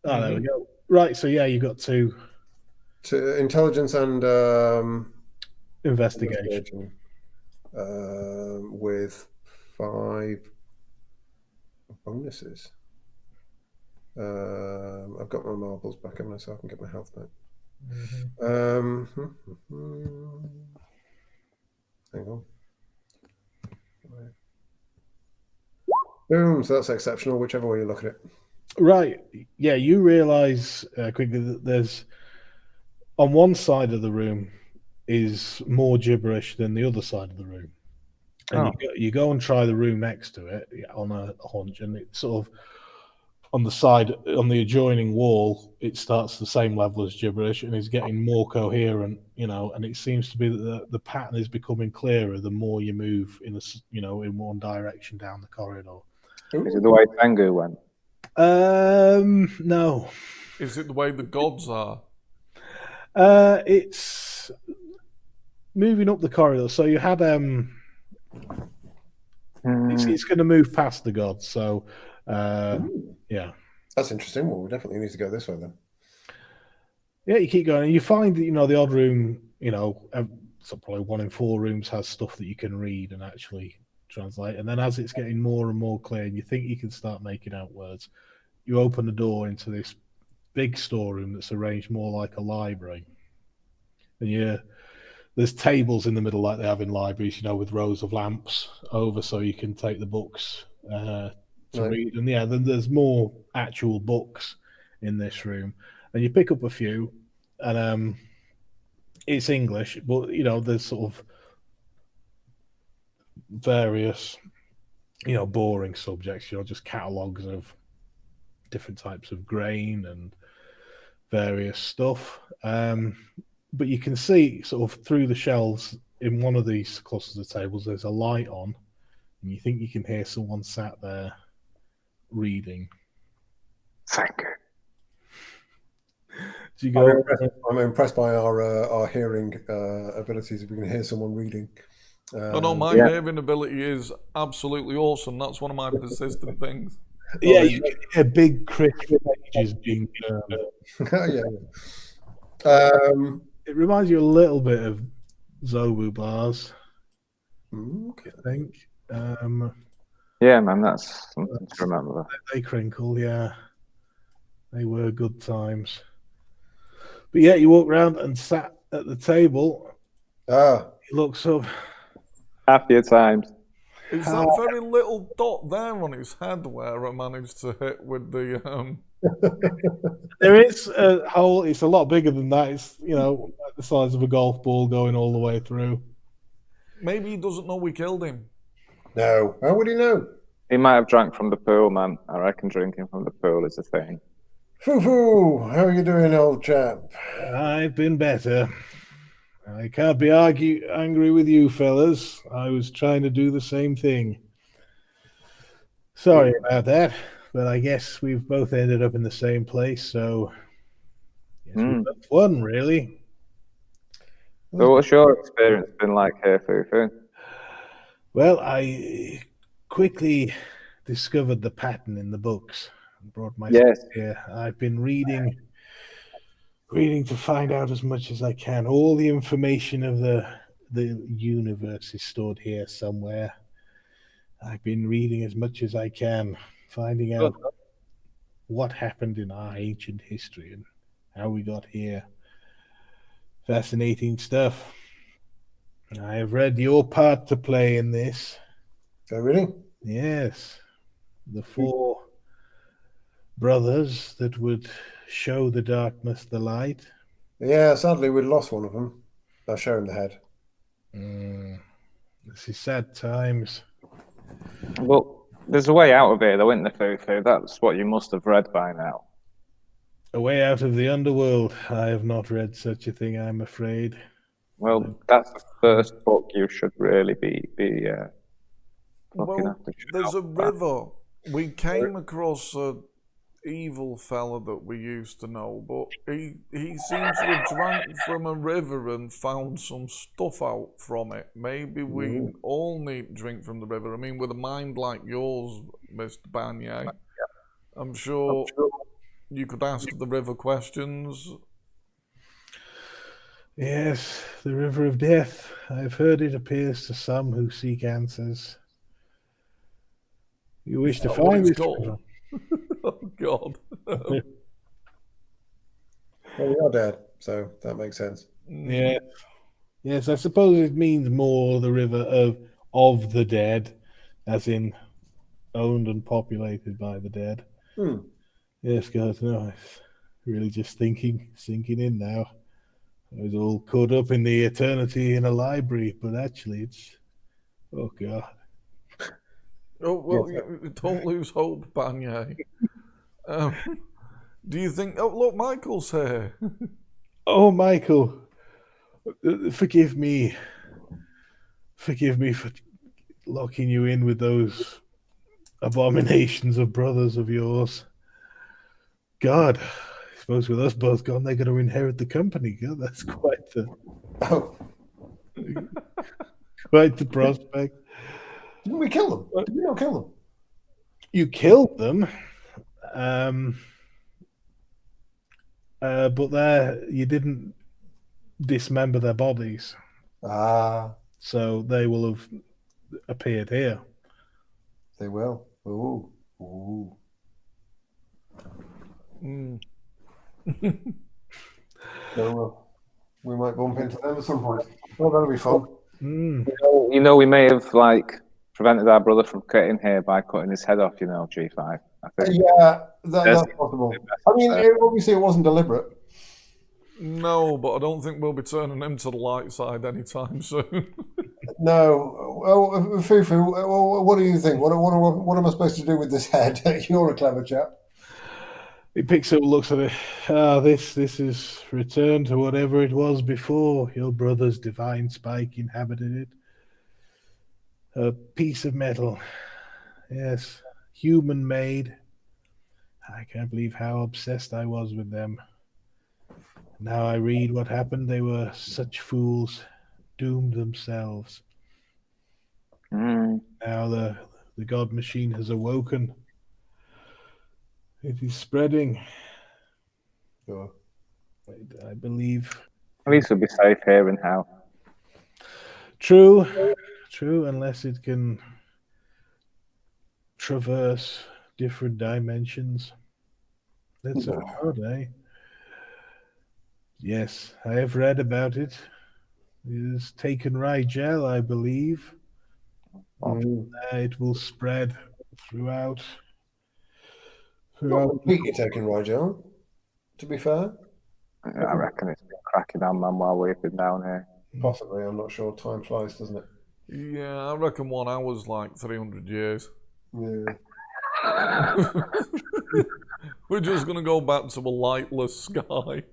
Oh, there we go. Right. So you got 2. To intelligence and investigation. With 5 bonuses. I've got my marbles back, haven't I? So I can get my health back. Hang on. Boom, so that's exceptional, whichever way you look at it. Right. Yeah, you realise quickly that there's on one side of the room is more gibberish than the other side of the room. And you go and try the room next to it on a hunch, and it's sort of on the side, on the adjoining wall, it starts the same level as gibberish and is getting more coherent, and it seems to be that the pattern is becoming clearer the more you move in one direction down the corridor. Is it the way Tengu went? No. Is it the way the gods are? It's moving up the corridor. So you had it's going to move past the gods. So yeah, that's interesting. Well, we definitely need to go this way then. Yeah, you keep going, and you find that the odd room. So probably 1 in 4 rooms has stuff that you can read and actually translate. And then as it's getting more and more clear, and you think you can start making out words, you open the door into this big storeroom that's arranged more like a library. And there's tables in the middle like they have in libraries, with rows of lamps over so you can take the books to read. And then there's more actual books in this room. And you pick up a few, and it's English, but there's sort of various, boring subjects, just catalogues of different types of grain and various stuff. But you can see sort of through the shelves in one of these clusters of tables, there's a light on, and you think you can hear someone sat there reading. Thank you. Do you go? I'm impressed by our hearing abilities. If we can hear someone reading. My hearing ability is absolutely awesome. That's one of my persistent things. Yeah, you can hear big crisp pages being yeah. It reminds you a little bit of Zobu bars, okay. I think. Yeah, man, that's something to remember. They crinkle, yeah. They were good times. But yeah, you walk around and sat at the table. He looks up. Happier times. Is that very little dot there on his head where I managed to hit with the There is a hole. It's a lot bigger than that. It's the size of a golf ball going all the way through. Maybe he doesn't know we killed him. No, how would he know? He might have drank from the pool, man. I reckon drinking from the pool is a thing. Foo-foo! How are you doing, old chap? I've been better. I can't be angry with you fellas. I was trying to do the same thing. Sorry about that, but I guess we've both ended up in the same place, so we've both won, really. So what's your experience been like here, Fufu? Well, I quickly discovered the pattern in the books and brought myself here. I've been reading to find out as much as I can. All the information of the universe is stored here somewhere. I've been reading as much as I can, finding out what happened in our ancient history and how we got here. Fascinating stuff. I have read your part to play in this. Oh, really? Yes. The 4 brothers that would show the darkness the light. Yeah, sadly we'd lost one of them. I'll show him the head. This is sad times. Well, there's a way out of here, though, isn't there, Fufu? That's what you must have read by now. A way out of the underworld. I have not read such a thing, I'm afraid. Well, that's the first book you should really be looking after. There's a river. We came across a evil fella that we used to know, but he seems to have drank from a river and found some stuff out from it. Maybe we all need to drink from the river. I mean, with a mind like yours, Mr. Banye, I'm sure you could ask the river questions. Yes, the river of death. I've heard it appears to some who seek answers. You wish to find this river? Oh, God. Well, we are dead, so that makes sense. Yeah. Yes, I suppose it means more the river of the dead, as in owned and populated by the dead. Yes, God, no, it's really just sinking in now. I was all caught up in the eternity in a library, but actually it's, oh God. Oh, well, don't lose hope, Banye. Do you think? Oh, look, Michael's here. Oh, Michael, forgive me. Forgive me for locking you in with those abominations of brothers of yours. God, I suppose with us both gone, they're going to inherit the company. God, that's quite the Oh, prospect. didn't we kill them? Did we not kill them? You killed them, but you didn't dismember their bodies, Ah, so they will have appeared here. they will. Ooh, ooh. So we might bump into them at some point. Oh, that'll be fun. You know, we may have like prevented our brother from getting here by cutting his head off. You know, G5. I think. Yeah, that's possible. I mean, obviously it wasn't deliberate. No, but I don't think we'll be turning him to the light side anytime soon. No. Well, Fufu, what do you think? What am I supposed to do with this head? You're a clever chap. He picks up, looks at it. This is returned to whatever it was before. Your brother's divine spike inhabited it. A piece of metal. Yes, human made. I can't believe how obsessed I was with them. Now I read what happened. They were such fools, doomed themselves. Now the god machine has awoken. It is spreading. Sure. I believe. At least we'll be safe here in hell. True, unless it can traverse different dimensions. That's a god, eh? Yes, I have read about it. It has taken Rigel, I believe. It will spread throughout. Not completely taken Rigel, to be fair. I reckon it's been cracking on, man, while we've been down here. Possibly, I'm not sure. Time flies, doesn't it? Yeah, I reckon 1 hour's like 300 years. Yeah. We're just going to go back to a lightless sky.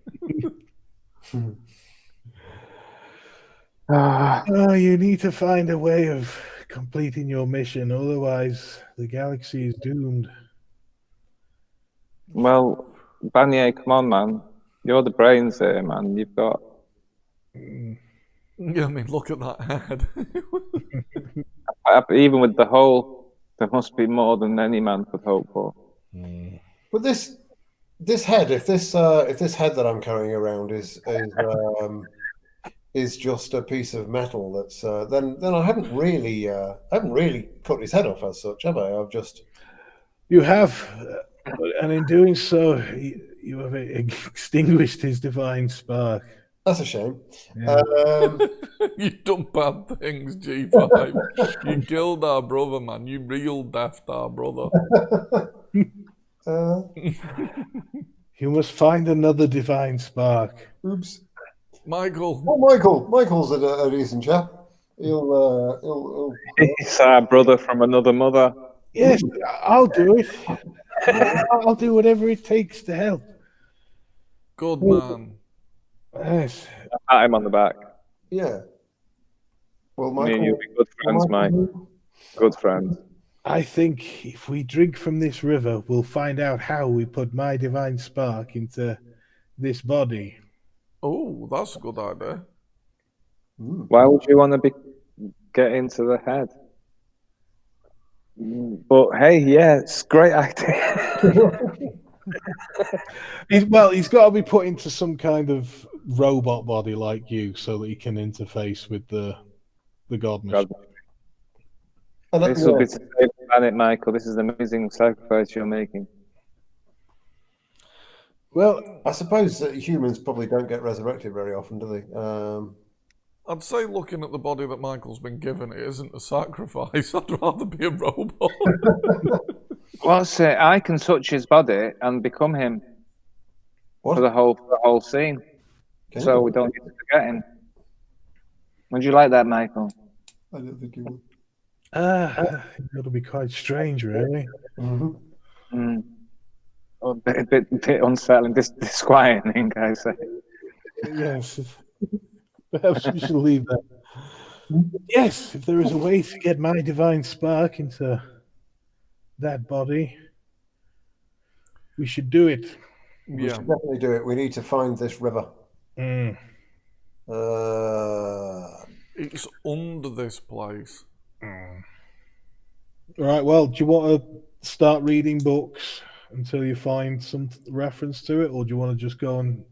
You need to find a way of completing your mission, otherwise the galaxy is doomed. Well, Banier, come on, man. You're the brains here, man. You've got... Yeah, I mean, look at that head. Even with the hole, there must be more than any man could hope for. But this head, if this head that I'm carrying around is just a piece of metal, that's then I haven't really cut his head off as such, have I? I've just... You have, and in doing so, you have extinguished his divine spark. That's a shame. Yeah. You've done bad things, G5. You killed our brother, man. You real deathed our brother. You must find another divine spark. Oops. Michael. Oh, Michael's a decent chap. He'll He's our brother from another mother. Yes, I'll do it. I'll do whatever it takes to help. Good man. Yes. Pat him on the back. Yeah. Well, Me Michael, and you'll be good friends, mate. Good friends. I think if we drink from this river, we'll find out how we put my divine spark into this body. Oh, that's a good idea. Why would you want to get into the head? But hey, yeah, it's a great idea. He's got to be put into some kind of robot body like you, so that he can interface with the god machine. This will be to save the planet, Michael. This is an amazing sacrifice you're making. Well, I suppose that humans probably don't get resurrected very often, do they? I'd say looking at the body that Michael's been given, it isn't a sacrifice. I'd rather be a robot. What's it? I can touch his body and become him for the whole scene. So we don't need to forget him. Would you like that, Michael? I don't think you would. It'll be quite strange, really. Mm-hmm. a bit unsettling, disquieting, I say. Yes. Perhaps we should leave that. Yes, if there is a way to get my divine spark into that body, we should do it. We Yeah. should definitely do it. We need to find this river. Mm. It's under this place. Right, well, do you want to start reading books until you find some reference to it, or do you want to just go and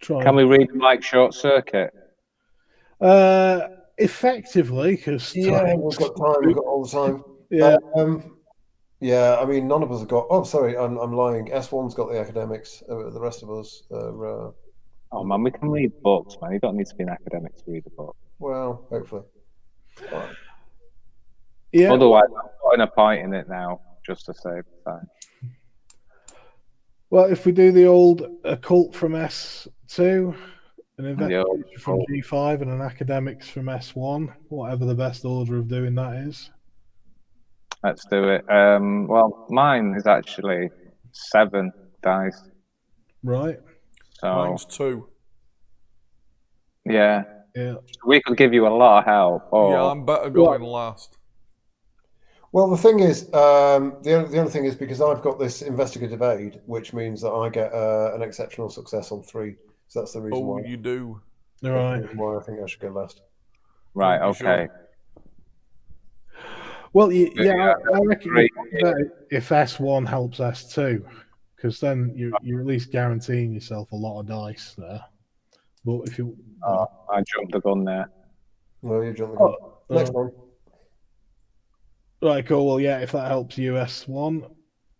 try? Can we read like Short Circuit? Effectively, because Yeah, we've got time. We've got all the time. Yeah. Yeah, I mean, none of us have got. Oh, sorry, I'm lying. S1's got the academics. The rest of us are. Oh man, we can read books, man. You don't need to be an academic to read a book. Well, hopefully. All right. Yeah. Otherwise, I'm putting a point in it now just to save time. Well, if we do the old occult from S2, an investigation from occult. G5, and an academics from S1, whatever the best order of doing that is. Let's do it. Well, mine is actually 7 dice. Right. So Mine's 2. yeah, Yeah. we could give you a lot of help. Or Yeah, I'm better going last. Well, the thing is, the only thing is because I've got this investigative aid, which means that I get an exceptional success on 3. So that's the reason Oh, why. you do. All right. Why I think I should go last. right, You okay. Well, I reckon Great. if S1 helps S2, because then you're at least guaranteeing yourself a lot of dice there. But if you, I jumped the gun there. No, you jumped the gun. Next one. right, cool. Well, yeah, if that helps you, S1.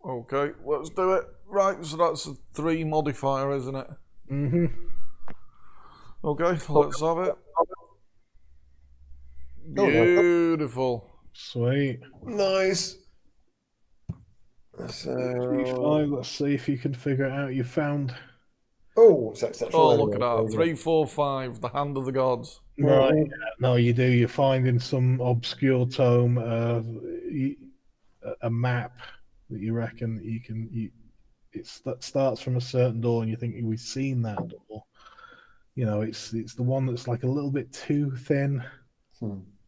Okay, let's do it. Right, so that's a 3 modifier, isn't it? Mm-hmm. Okay, let's have it. Beautiful. Sweet. Nice. So, G5, let's see if you can figure it out. You found. oh, it's exceptional. Oh, look at that. 3, 4, 5, the hand of the gods. Right. No, you do. You're finding some obscure tome, a map that you reckon you can. That starts from a certain door, and you think we've seen that door. You know, it's the one that's like a little bit too thin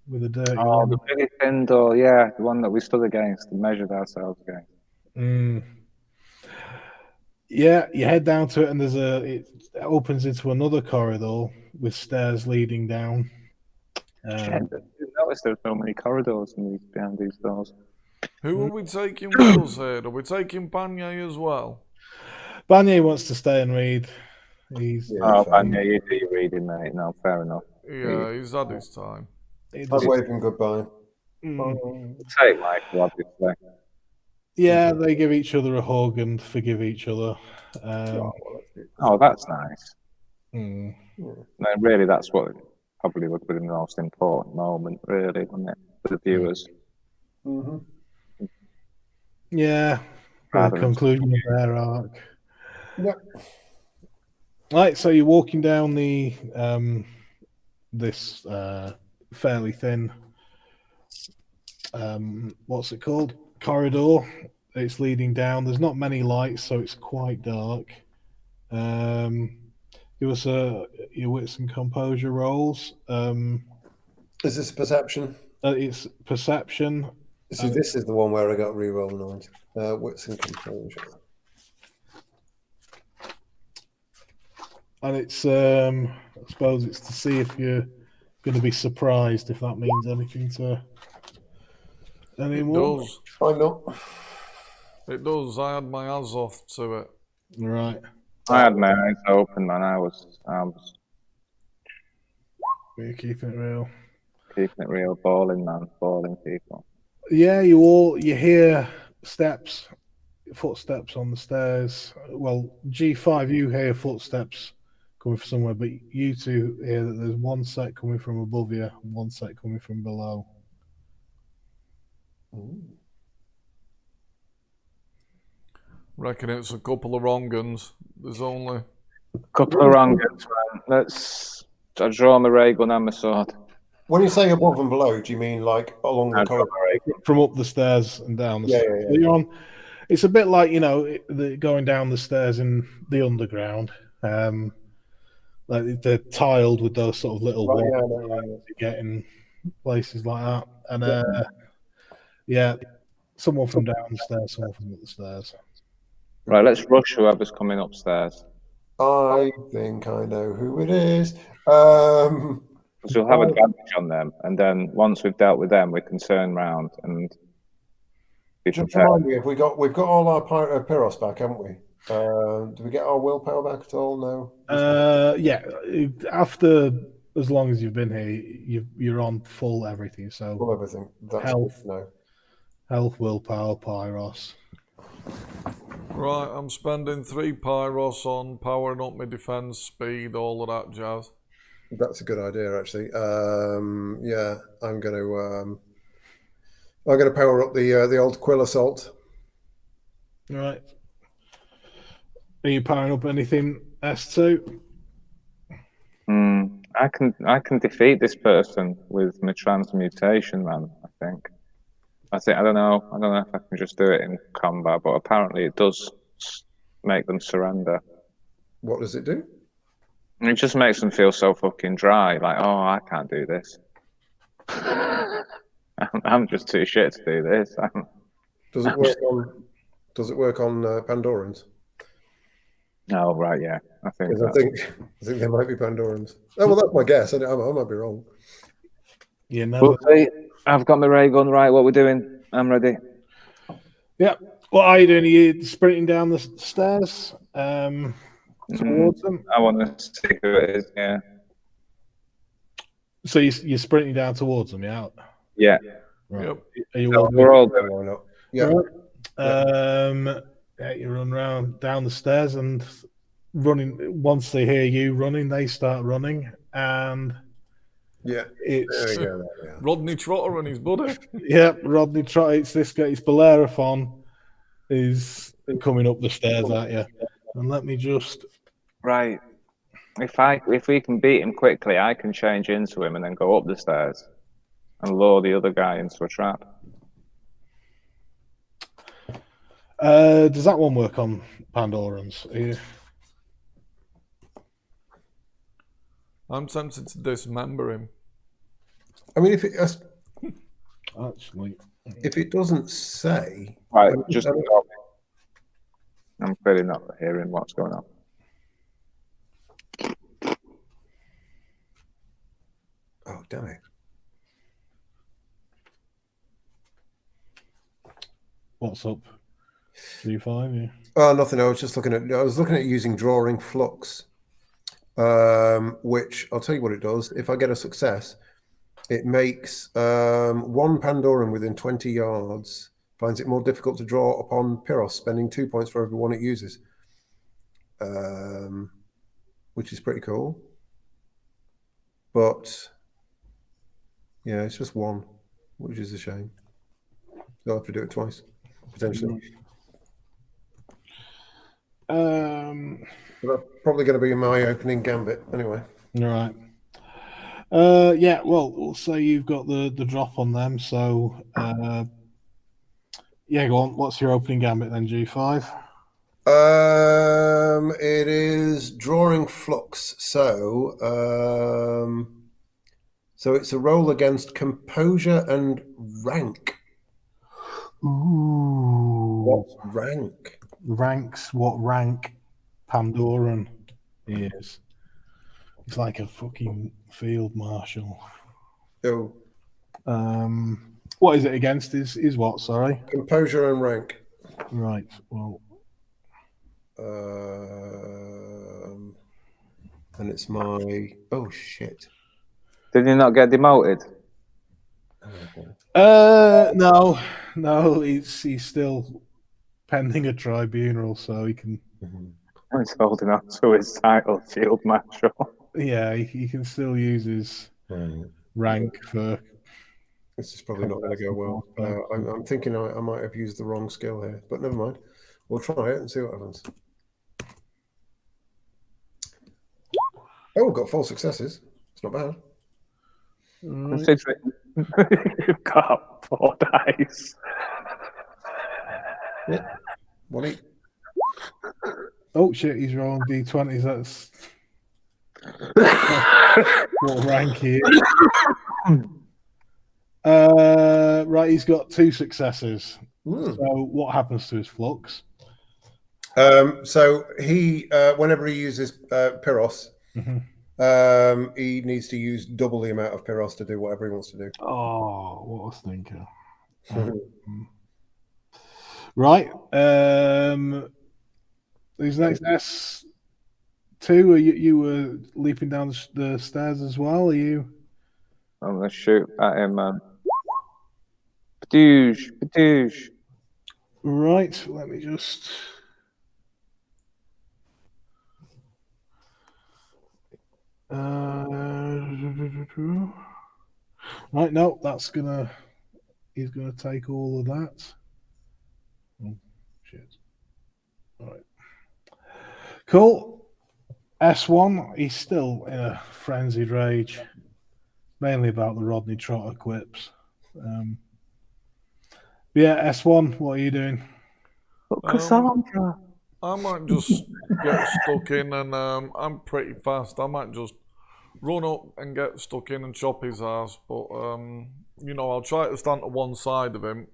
with a dirty. Oh, the really thin door, yeah, the one that we stood against and measured ourselves against. Yeah, you head down to it, and it opens into another corridor with stairs leading down. Shit, I didn't notice there were so many corridors behind these doors. Who are we taking with us here? Are we taking Banye as well? Banye wants to stay and read. He's And yeah, you do your reading, mate. No, fair enough. Yeah, he's had his time. I'll wave him goodbye. Take Michael, obviously. Yeah, they give each other a hug and forgive each other. Oh, that's nice. No, really, that's what probably would be the most important moment, really, wouldn't it, for the viewers? Yeah, the conclusion of their arc. Yep. Right, so you're walking down the this fairly thin what's it called? Corridor. It's leading down. There's not many lights, so it's quite dark. Give us your wits and composure rolls. Is this perception? It's perception. So this is the one where I got reroll 9. Wits and composure. And it's I suppose it's to see if you're going to be surprised, if that means anything to anyone. It does. I'm not. It does. I had my eyes off to it. Right. I had my eyes open, man. I was You're keeping it real. keeping it real, balling, man. Balling people. Yeah, you hear footsteps on the stairs. Well, G5, you hear footsteps coming from somewhere, but you two hear that there's one set coming from above you and one set coming from below. Reckon it's a couple of wrong uns. There's only Couple of wrong ones, man. I draw my ray gun and my sword. When you say above and below, do you mean like along the I draw corridor? my ray gun. From up the stairs and down the stairs. Yeah. So It's a bit like, you know, going down the stairs in the underground. Like they're tiled with those sort of little Right, walls yeah, to get in places like that. And yeah, someone from downstairs, someone from up the stairs. Right, let's rush whoever's coming upstairs. I think I know who it is. Because we'll have advantage on them, and then once we've dealt with them, we can turn round and be Just prepared. remind me, we've got all our Pyros back, haven't we? Do we get our willpower back at all? No. Yeah, after as long as you've been here, you're on full everything. So Well, everything. That's health, good to know. health, willpower, pyros. Right, I'm spending 3 pyros on powering up my defense, speed, all of that jazz. That's a good idea, actually. Yeah, I'm gonna power up the old Quill Assault. Right. Are you powering up anything, S2? I can defeat this person with my transmutation, man. I don't know if I can just do it in combat, but apparently it does make them surrender. What does it do? It just makes them feel so fucking dry. Like, oh, I can't do this. I'm just too shit to do this. Does it work on Pandorans? Oh right, yeah. I think they might be Pandorans. Oh well, that's my guess. I might be wrong. You know. We'll see. I've got my ray gun right. What we're doing? I'm ready. Yeah. What are you doing? Are you sprinting down the stairs towards them? I want to see who it is. Yeah. So you're sprinting down towards them, yeah? Yeah. Right. Yep. Are you We're all doing. Why not? Yeah. Right. Yeah, you run around down the stairs and running. Once they hear you running, they start running, and Yeah. it's There we go. Yeah. Rodney Trotter and his buddy. yeah, Rodney Trotter. It's this guy. It's Bellerophon is coming up the stairs at you. And let me just Right. If we can beat him quickly, I can change into him and then go up the stairs and lure the other guy into a trap. does that one work on Pandorans? I'm tempted to dismember him. I mean, Actually, if it doesn't say, Right, just stop. I'm clearly not hearing what's going on. oh damn it! what's up? 3-5, yeah. Oh, nothing. I was looking at using drawing flux, which I'll tell you what it does. If I get a success, it makes one Pandoran within 20 yards finds it more difficult to draw upon Pyros, spending 2 points for every one it uses, which is pretty cool. But yeah, it's just one, which is a shame. So I'll have to do it twice, potentially. But that's probably going to be my opening gambit anyway. All right. Yeah, well, we'll say you've got the drop on them, so yeah, go on. What's your opening gambit then, G5? It is drawing flux, so it's a roll against composure and rank. Ooh. What's rank? Ranks what rank Pandoran is. It's like a fucking field marshal. Oh, what is it against? Is what? Sorry. composure and rank. Right. Well. And it's my shit. Did you not get demoted? No. He's still pending a tribunal, so he can. He's holding on to his title, Field Marshal. Yeah, he can still use his rank for. This is probably not going to go well. I'm thinking I might have used the wrong skill here, but never mind. We'll try it and see what happens. Oh, we've got 4 successes. It's not bad. Considering you've got 4 dice. Yeah. What he? Oh shit, he's rolling d20s. That's what rank he is. Right, he's got 2 successes. So what happens to his flux? So he, whenever he uses Pyros, he needs to use double the amount of Pyros to do whatever he wants to do. Oh, what a stinker. Right. Who's next? S2, you were leaping down the stairs as well, are you? I'm going to shoot at him, man. Padoosh. Right, let me just... Right, no, he's gonna take all of that. Oh, shit. All right. Cool. S1, he's still in a frenzied rage, mainly about the Rodney Trotter quips. Yeah, S1, what are you doing? Cassandra. I might just get stuck in, and I'm pretty fast. I might just run up and get stuck in and chop his ass. But you know, I'll try to stand to one side of him,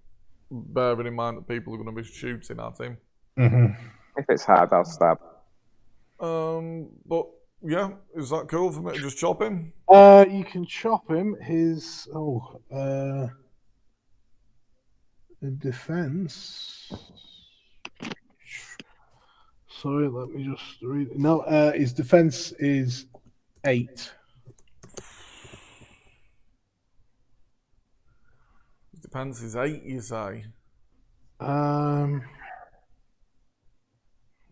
bearing in mind that people are going to be shooting at him. If it's hard, I'll stab. But yeah, is that cool for me to just chop him? You can chop him. His defense. Sorry, let me just read it. No, his defense is 8. His defense is 8, you say?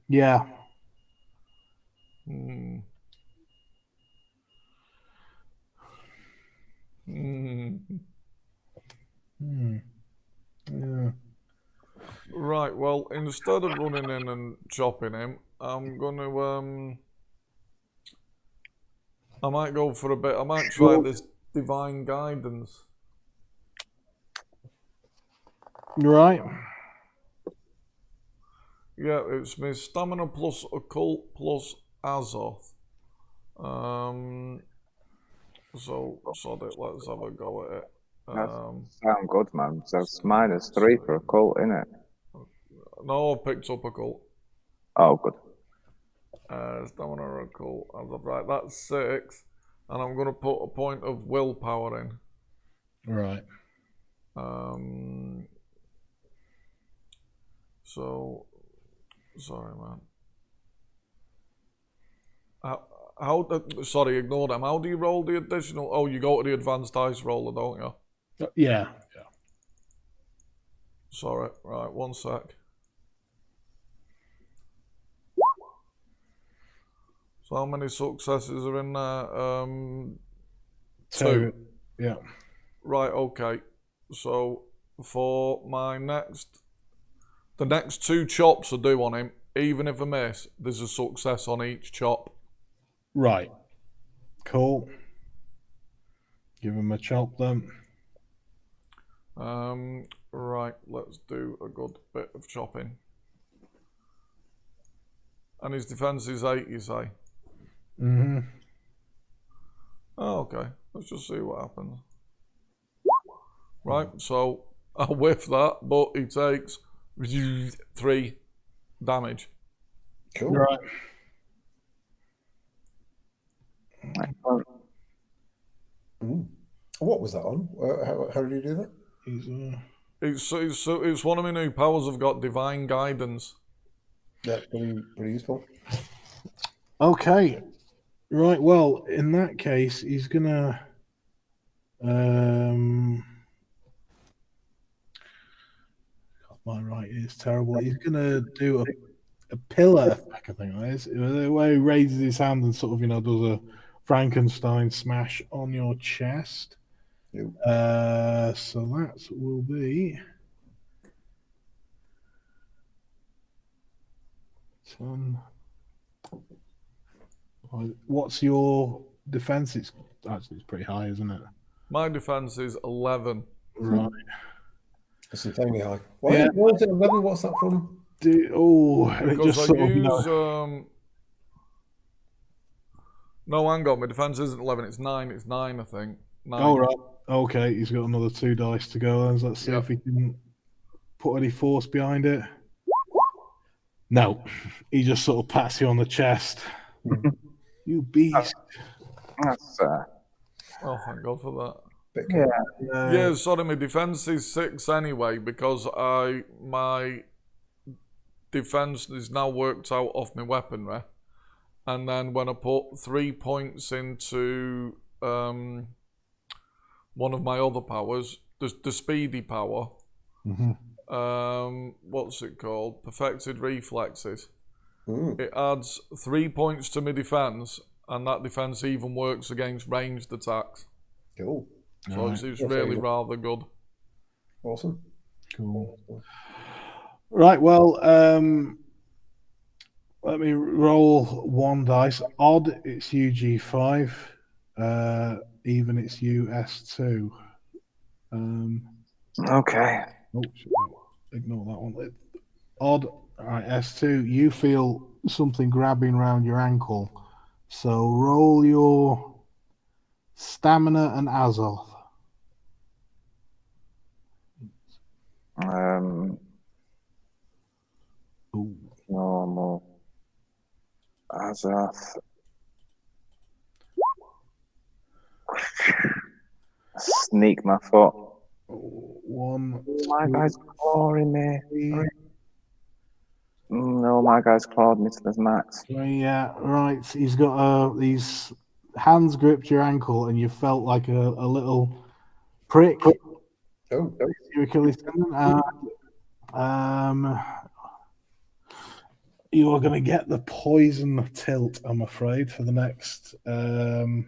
Yeah. Yeah. Right, well, instead of running in and chopping him, I'm gonna I might go for a bit. I might try this divine guidance. Right. Yeah, it's my stamina plus occult plus Azoth. So sod it, let's have a go at it. Sound good, man. So it's -3 for occult, innit? No, I picked up occult. Oh, good. Stamina occult. Right, that's 6. And I'm going to put a point of willpower in. Right. So, sorry, man. Sorry, ignore them. How do you roll the additional? Oh, you go to the advanced dice roller, don't you? Yeah. Sorry. Right, one sec. So how many successes are in there? 2. Yeah. Right, okay. So for the next 2 chops I do on him, even if I miss, there's a success on each chop. Right. Cool. Give him a chop then. Right, let's do a good bit of chopping. And his defense is 8, you say? Oh, okay. Let's just see what happens. Right, so I whiff that, but he takes 3 damage. Cool. Right. What was that on? How did you do that? It's one of my new powers. I've got divine guidance. That's pretty useful. Okay. Right, well, in that case, he's gonna my right is terrible. He's gonna do a pillar attack, I think that is. The way he raises his hand and sort of, does a Frankenstein smash on your chest. Yep. So that will be 10. What's your defense? It's pretty high, isn't it? My defense is 11. Right. That's insanely high. Why is it 11? What's that from? it Because just I sort of, use. No, hang on. My defense isn't 11. It's 9. It's 9, I think. 9. Oh, right. Okay, he's got another 2 dice to go. Then let's see if he can put any force behind it. No, he just sort of pats you on the chest. You beast. That's Oh, thank God for that. yeah. Yeah, sorry, my defense is 6 anyway because my defense is now worked out off my weaponry, and then when I put 3 points into one of my other powers, the speedy power, what's it called? Perfected reflexes. It adds 3 points to my defense, and that defense even works against ranged attacks. Cool. So it's really rather good. Awesome. Cool. Right, well, let me roll 1 dice. Odd, it's UG5. Even, it's US2. Okay. Oh, ignore that one. Odd, all right, S2. You feel something grabbing around your ankle. So roll your stamina and Azoth. Normal. Azoth. Sneak my foot. 1. My guy's clawing me. 3. No, my guy's clawed me to the max. Yeah, right. He's got these hands gripped your ankle, and you felt like a little prick. Oh, Your Achilles tendon. You are going to get the poison tilt, I'm afraid, for the next 3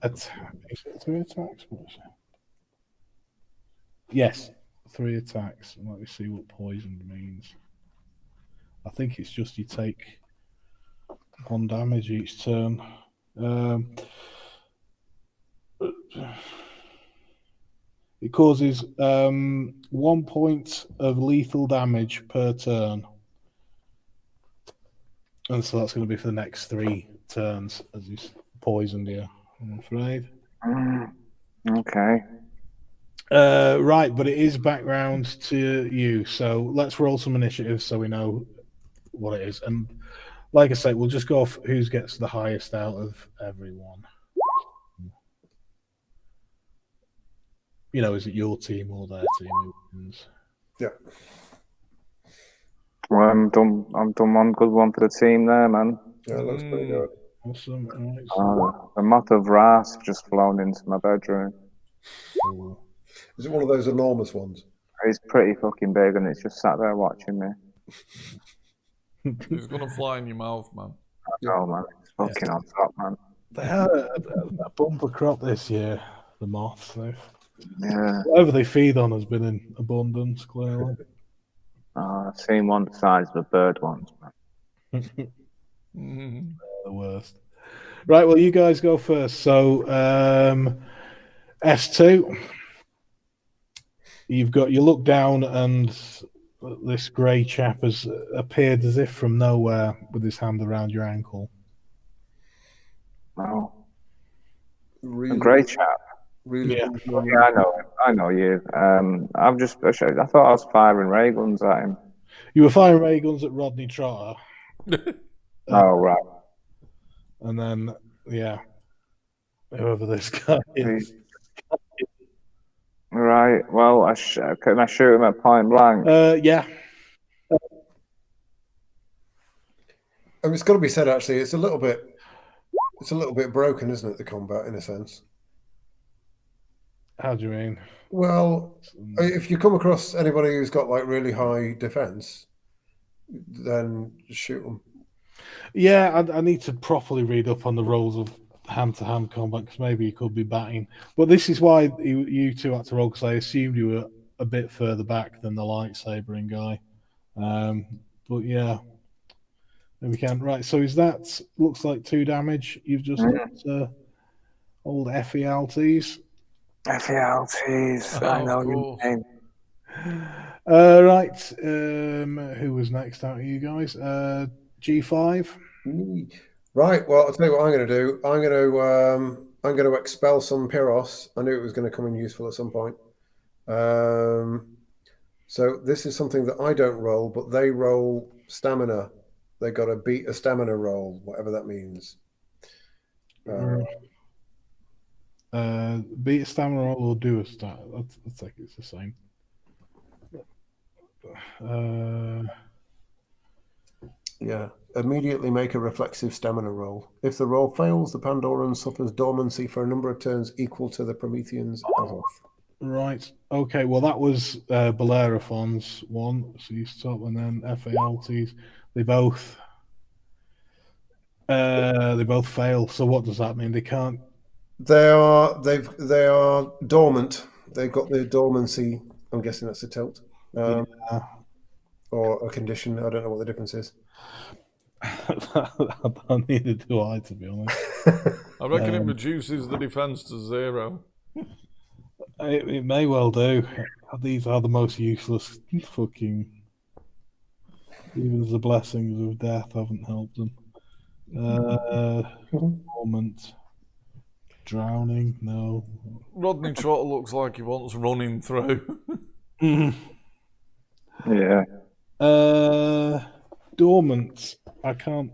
attacks. Is it 3 attacks? What is it? Yes, 3 attacks. Let me see what poisoned means. I think it's just you take 1 damage each turn. It causes 1 point of lethal damage per turn. And so that's going to be for the next 3 turns as he's poisoned you, I'm afraid. Okay. Right, but it is back round to you. So let's roll some initiative so we know what it is. And like I say, we'll just go off who gets the highest out of everyone. You know, is it your team or their team who wins? yeah. Well, I'm done one good one for the team there, man. Yeah, it looks pretty good. Awesome. All right. The moth of Rasp just flown into my bedroom. So, Is it one of those enormous ones? He's pretty fucking big, and it's just sat there watching me. He's gonna fly in your mouth, man. I know, man. It's fucking on top, man. they had a bumper crop this year, the moths. Yeah. Whatever they feed on has been in abundance, clearly. I've seen one the size of a bird once, man. The worst. Right, well, you guys go first. So, S2, you look down, and this grey chap has appeared as if from nowhere with his hand around your ankle. Oh, Really, a great chap. really. Yeah. Yeah, I know him. I know you. I thought I was firing ray guns at him. You were firing ray guns at Rodney Trotter. Oh, right. And then, yeah, whoever this guy is. Right. Well, can I shoot him at point blank? Yeah. I mean, it's got to be said. Actually, it's a little bit broken, isn't it? The combat, in a sense. How do you mean? Well, if you come across anybody who's got like really high defense, then just shoot them. Yeah, I need to properly read up on the rules of hand-to-hand combat because maybe you could be batting. But this is why you two had to roll, because I assumed you were a bit further back than the lightsabering guy. But yeah, there we can. Right, so looks like 2 damage. You've just got old FELTs. FELTs. I know your name. Right. Who was next out of you guys? G5. Right. Well, I'll tell you what I'm going to do. I'm going to expel some Pyros. I knew it was going to come in useful at some point. So this is something that I don't roll, but they roll stamina. They got to beat a stamina roll, whatever that means. Beat a stamina roll or do a stat. That's like it's the same. Yeah. Immediately make a reflexive stamina roll. If the roll fails, the Pandoran suffers dormancy for a number of turns equal to the Promethean's Azoth. Right. Okay. Well, that was Bellerophon's one. So you stop, and then FALTs. They both fail. So what does that mean? They can't. They are dormant. They've got the dormancy. I'm guessing that's a tilt. Or a condition. I don't know what the difference is. Neither do I, to be honest. I reckon it reduces the defense to 0. It may well do. These are the most useless fucking. Even the blessings of death haven't helped them. Dormant. Drowning, no. Rodney Trotter looks like he wants running through. Yeah. Dormant. I can't.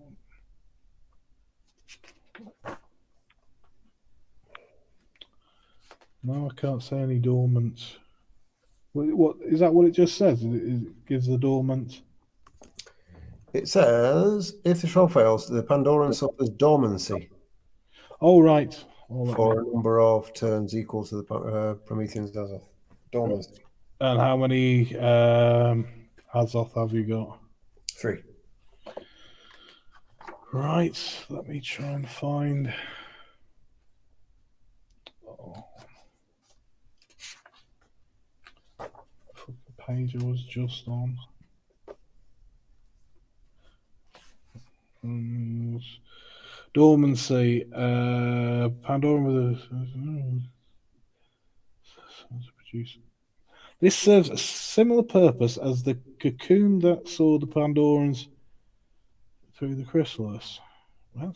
No, I can't say any dormant. What is that? What it just says? It gives the dormant. It says if the roll fails, the Pandoran suffers dormancy. Oh right. For a number of turns equal to the Promethean's Azoth. Dormancy. And how many Azoth have you got? 3. Right. Let me try and find. The page I was just on. Dormancy. Pandoran with a. This serves a similar purpose as the cocoon that saw the Pandorans through the chrysalis. What?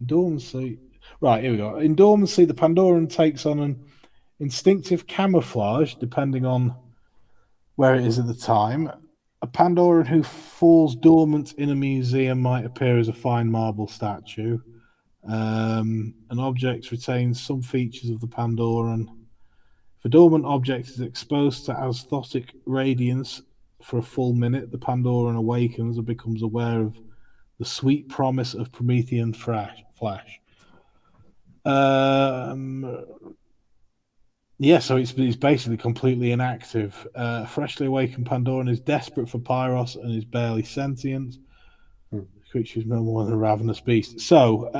Dormancy. Right, here we go. In dormancy, the Pandoran takes on an instinctive camouflage, depending on where it is at the time. A Pandoran who falls dormant in a museum might appear as a fine marble statue. An object retains some features of the Pandoran. If a dormant object is exposed to azothic radiance for a full minute, the Pandoran awakens and becomes aware of the sweet promise of Promethean flesh. Yeah, so it's basically completely inactive. Freshly awakened Pandoran is desperate for Pyros and is barely sentient. The creature is no more than a ravenous beast. So,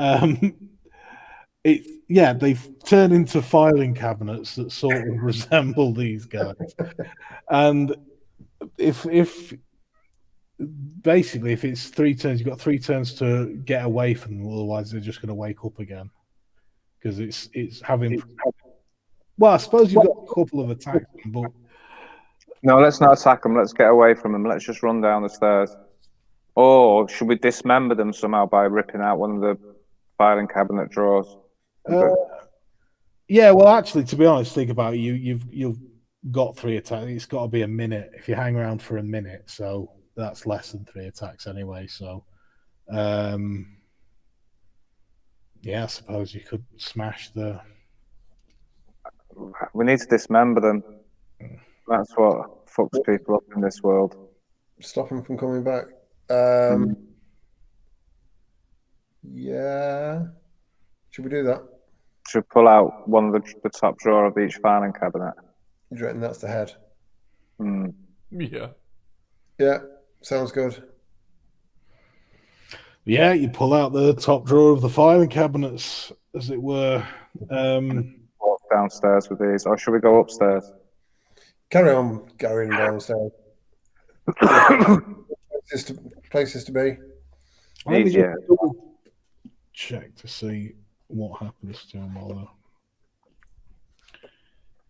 they've turned into filing cabinets that sort of resemble these guys. And if it's 3 turns, you've got 3 turns to get away from them. Otherwise, they're just going to wake up again because it's having. Well, I suppose you've got a couple of attacks, but no, let's not attack them. Let's get away from them. Let's just run down the stairs. Or should we dismember them somehow by ripping out one of the filing cabinet drawers? Yeah, well, actually, to be honest, think about it. You've got 3 attacks. It's got to be a minute. If you hang around for a minute, so that's less than 3 attacks anyway. So, yeah, I suppose you could smash the. We need to dismember them. That's what fucks people up in this world. Stop them from coming back. Yeah. Should we do that? Should pull out one of the top drawer of each filing cabinet. Do you reckon that's the head? Yeah. Yeah, sounds good. Yeah, you pull out the top drawer of the filing cabinets, as it were. Walk downstairs with these, or should we go upstairs? Carry on going downstairs. Places to be. Let me just double check to see what happens to them while they're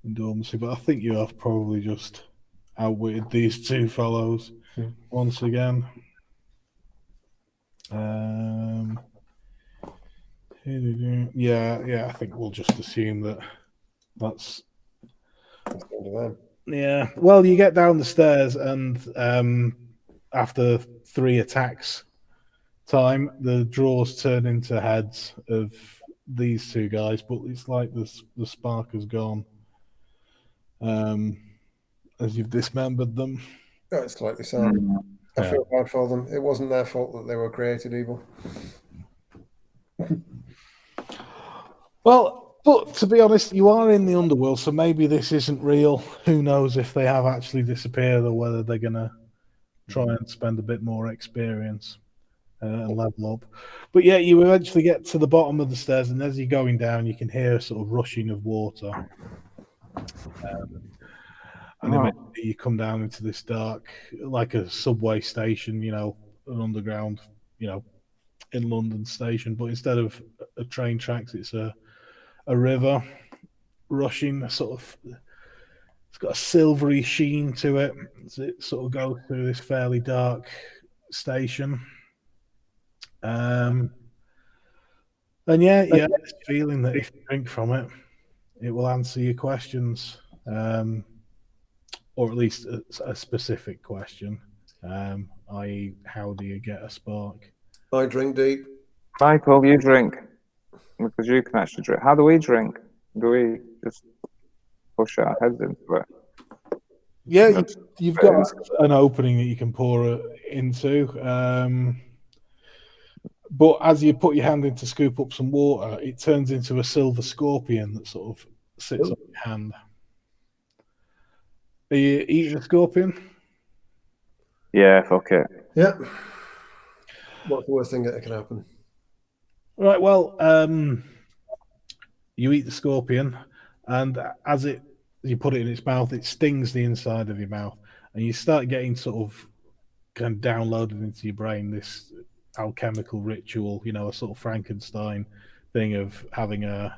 in dormancy, but I think you have probably just outwitted these two fellows once again. Yeah, I think we'll just assume that's yeah. Well, you get down the stairs, and after 3 attacks time, the draws turn into heads of these two guys, but it's like the spark has gone as you've dismembered them. Oh, slightly sad. I feel bad for them. It wasn't their fault that they were created evil. Well, but to be honest, you are in the underworld, so maybe this isn't real. Who knows if they have actually disappeared or whether they're going to try and spend a bit more experience and level up. But yeah, you eventually get to the bottom of the stairs, and as you're going down, you can hear a sort of rushing of water. And eventually you come down into this dark, like a subway station, an underground, in London station. But instead of a train tracks, it's a river rushing, it's got a silvery sheen to it. As it sort of goes through this fairly dark station. And this feeling that if you drink from it, it will answer your questions. Or at least a specific question, i.e., how do you get a spark? I drink deep. Michael, you drink because you can actually drink. How do we drink? Do we just push our heads into it? Yeah, you've got an opening that you can pour it into. But as you put your hand in to scoop up some water, it turns into a silver scorpion that sort of sits on your hand. Are you eating a scorpion? Yeah, fuck it. Yeah. What's the worst thing that can happen? Right, well, you eat the scorpion, and as you put it in its mouth, it stings the inside of your mouth, and you start getting sort of kind of downloaded into your brain this alchemical ritual, a sort of Frankenstein thing of having a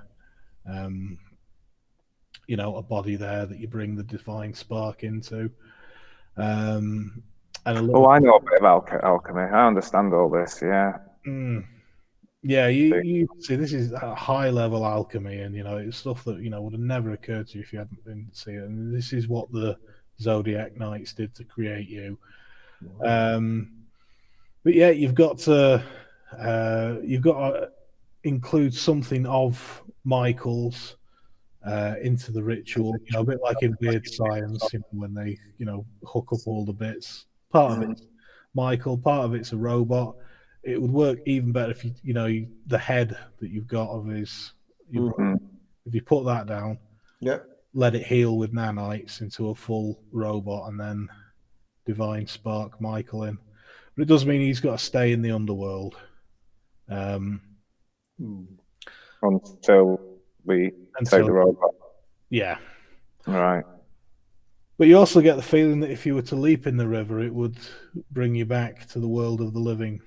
body there that you bring the divine spark into. I know a bit of alchemy. I understand all this. Yeah. Yeah, you see, this is a high level alchemy, and it's stuff that would have never occurred to you if you hadn't been to see it. And this is what the Zodiac Knights did to create you. But yeah, you've got to include something of Michael's into the ritual, a bit like in Weird Science, when they hook up all the bits. Part of it's Michael, part of it's a robot. It would work even better if the head that you've got of his, if you put that down, let it heal with nanites into a full robot, and then divine spark Michael in. But it does mean he's got to stay in the underworld until we take the robot. Yeah. Right. But you also get the feeling that if you were to leap in the river, it would bring you back to the world of the living.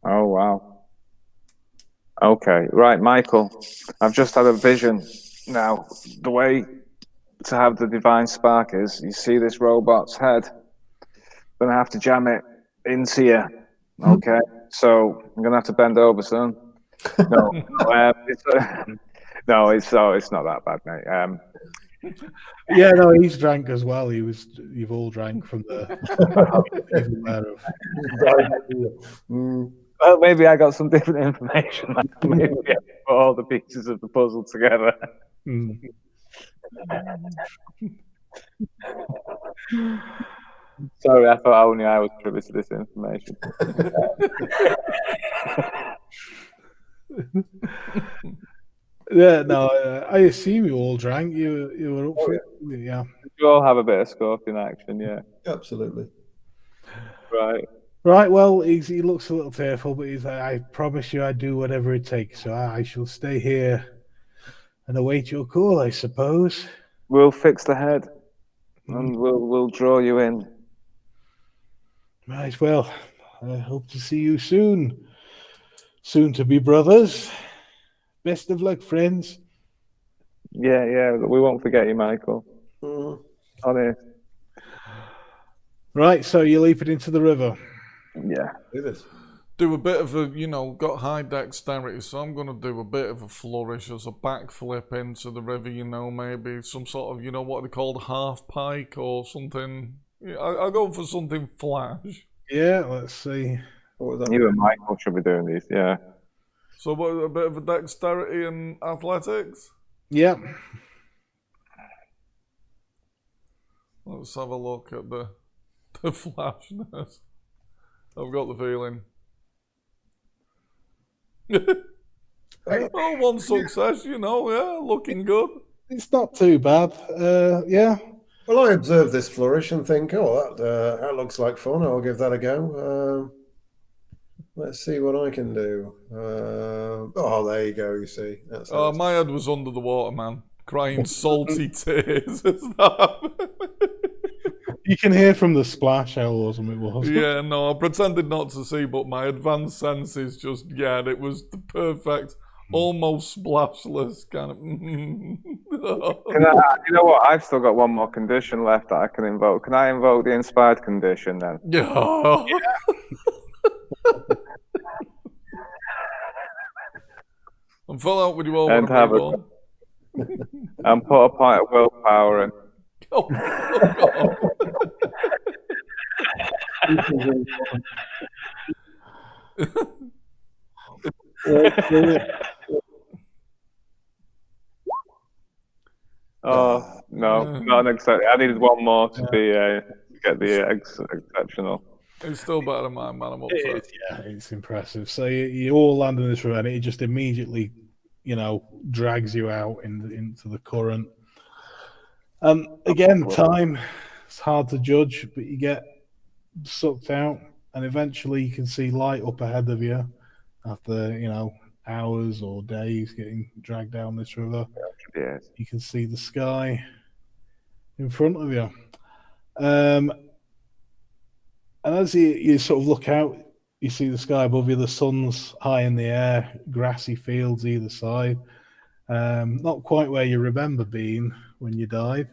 Oh, wow. Okay. Right, Michael. I've just had a vision. Now, the way to have the divine spark is, you see this robot's head. I'm going to have to jam it into you. Okay. So I'm going to have to bend over, son. No, it's not that bad, mate. Yeah, no, he's drank as well. You've all drank from the. Well, maybe I got some different information. Maybe I put all the pieces of the puzzle together. Sorry, I thought only I was privy to this information. Yeah, no, I assume you all drank. You were up for it. Yeah. You all have a bit of scorpion action, yeah. Absolutely. Right, well, he looks a little tearful, but he's like, I promise you I'd do whatever it takes, so I shall stay here and await your call, I suppose. We'll fix the head, and we'll draw you in. Right, well, I hope to see you soon. Soon to be brothers. Best of luck, friends. Yeah, we won't forget you, Michael. Honest. Right, so you're leaping into the river. Yeah. Do this. Do a bit of a, got high dexterity, so I'm going to do a bit of a flourish as a backflip into the river, maybe some sort of, what they called half pike or something. Yeah, I'll go for something flash. Yeah, let's see. What was that? You and Michael should be doing these, yeah. So what, a bit of a dexterity and athletics? Yep. Let's have a look at the flashness. I've got the feeling. Oh, one success, looking good. It's not too bad. Yeah. Well, I observe this flourish and think, oh, that looks like fun. I'll give that a go. Let's see what I can do. Oh, there you go. You see. That's My head was under the water, man. Crying salty tears. You can hear from the splash how awesome it was. Yeah, no, I pretended not to see, but my advanced senses just, it was the perfect, almost splashless kind of. You know what? I've still got one more condition left that I can invoke. Can I invoke the inspired condition then? Yeah. And fill out with you all And have and put a point of willpower in. Oh, God. Oh no, not an exception. I needed one more to be to get the exceptional. It's still better than mine, man. I'm upset. It's impressive. So you all land in this river, and it just immediately, drags you out into the current. Again, time, it's hard to judge, but you get sucked out, and eventually you can see light up ahead of you after, hours or days getting dragged down this river. Yes. You can see the sky in front of you. And as you sort of look out, you see the sky above you, the sun's high in the air, grassy fields either side. Not quite where you remember being when you died,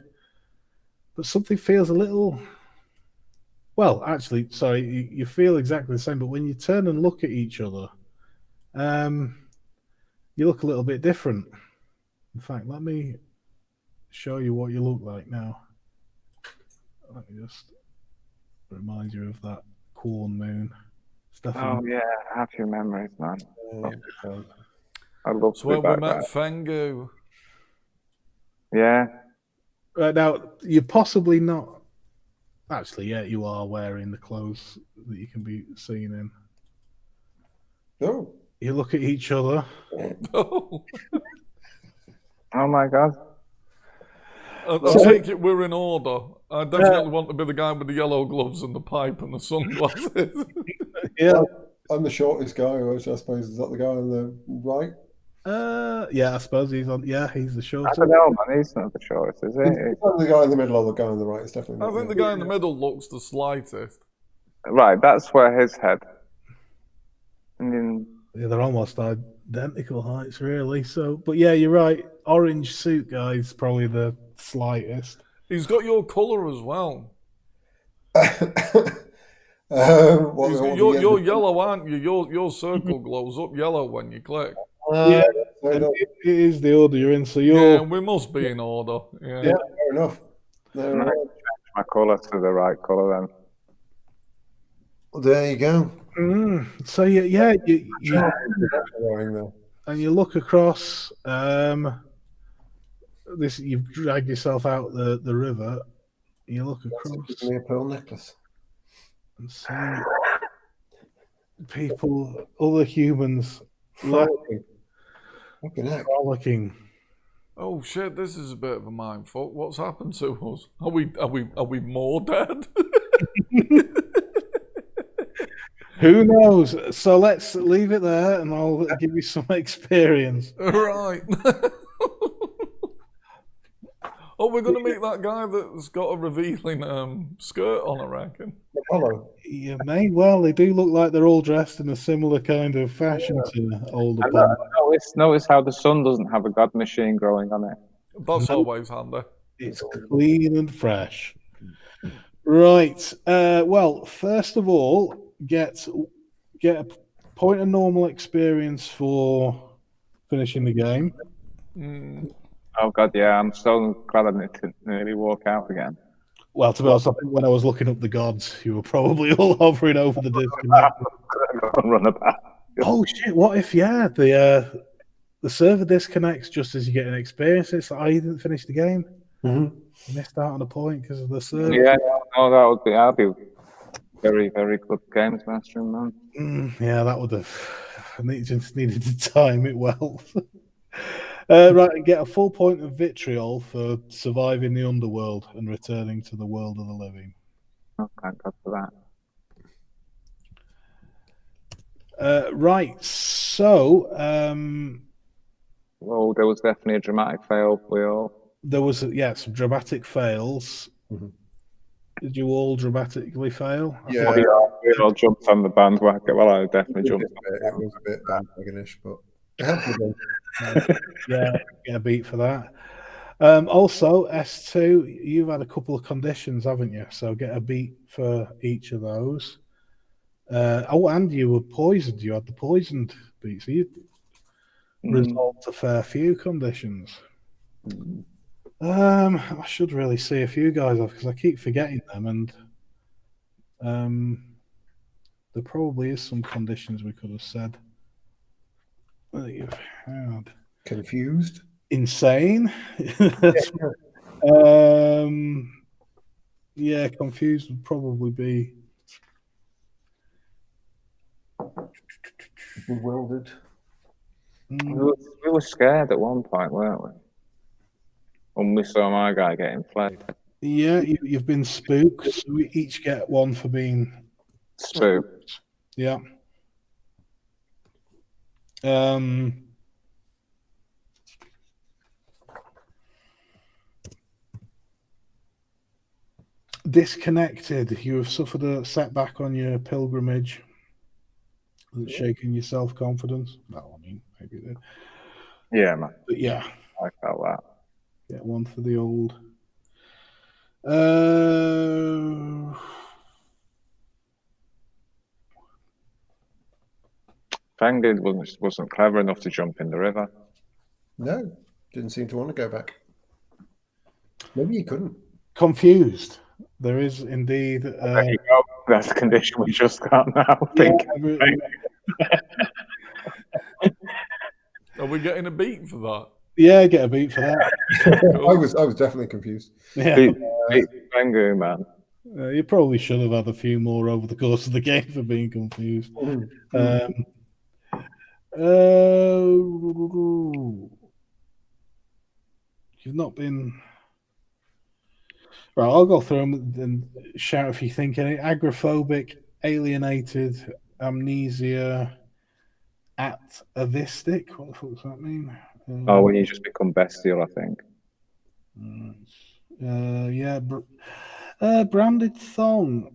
but something feels a little... Well, actually, sorry, you feel exactly the same, but when you turn and look at each other, you look a little bit different. In fact, let me show you what you look like now. Let me just remind you of that corn moon. Oh yeah, happy memories, man. I love to So be when we back met there. Fengu. Yeah. Right now, you're possibly not. Actually, yeah, you are wearing the clothes that you can be seen in. Oh. You look at each other. Oh. Oh my God. I take it we're in order. I definitely want to be the guy with the yellow gloves and the pipe and the sunglasses. Yeah. I'm the shortest guy, which I suppose is that the guy on the right? Yeah, I suppose he's on. Yeah, he's the I shortest. don't know, man. He's not the shortest, is he? The guy in the middle or the guy on the right is definitely I not. think the guy in the middle looks the slightest. Right, that's where his head. And then, Yeah, they're almost identical heights, really. So, but yeah, you're right. Orange suit guy's probably the slightest. He's got your colour as well. You're yellow, aren't you? Your circle glows up yellow when you click. Yeah, it is the order you're in. So you're. Yeah, we must be in order. Yeah, fair enough. I changed my colour to the right colour then. Well, there you go. So yeah, and you look across. This you've dragged yourself out the river. You look across. Give me a pearl necklace. And see people, other humans, frolicking. Oh shit! This is a bit of a mindfuck. What's happened to us? Are we more dead? Who knows? So let's leave it there, and I'll give you some experience. Right. Oh, we're going to meet that guy that's got a revealing skirt on, I reckon. Hello. You may well. They do look like they're all dressed in a similar kind of fashion to older Bond. Notice how the sun doesn't have a god machine growing on it. That's always handy. It's clean and fresh. Right. Well, first of all, get a point of normal experience for finishing the game. Oh god, yeah, I'm so glad I didn't nearly walk out again. Well, to be honest, I think when I was looking up the gods, you were probably all hovering over the disconnect. Run about. Oh shit! What if the server disconnects just as you get an experience? It's like, oh, you didn't finish the game. Mm-hmm. You missed out on a point because of the server. Yeah, no, that'd be very, very good games mastering, man. Yeah, that would have. I just needed to time it well. Right, and get a full point of vitriol for surviving the underworld and returning to the world of the living. Oh, thank God for that. Right, so well, there was definitely a dramatic fail for you all. There was some dramatic fails. Mm-hmm. Did you all dramatically fail? Yeah, we all jumped on the bandwagon. Well, I definitely jumped. It was a bit bandwagonish, but it helped me. Yeah, get a beat for that. Also, S2, you've had a couple of conditions, haven't you? So get a beat for each of those. And you were poisoned. You had the poisoned beat, so you resolved a fair few conditions. I should really see a few guys off because I keep forgetting them, and there probably is some conditions we could have said that you've had. Confused? Insane. Yeah, confused would probably be bewildered. We were scared at one point, weren't we? When we saw my guy getting flayed. Yeah, you've been spooked, so we each get one for being spooked. Yeah. Disconnected. You have suffered a setback on your pilgrimage. That's shaking your self-confidence. No, I mean, maybe it did. Yeah, man. But yeah. I felt that. Get one for the old. Fangid wasn't clever enough to jump in the river. No, didn't seem to want to go back. Maybe he couldn't. Confused. There is indeed. There you go. That's the condition we just got now. Are we getting a beat for that? Yeah, get a beat for that. I was definitely confused. Yeah, Bangu, man. You probably should have had a few more over the course of the game for being confused. You've not been. Right, I'll go through them and shout if you think any. Agoraphobic, alienated, amnesia, atavistic. What the fuck does that mean? When you just become bestial, I think. Yeah. Branded thong.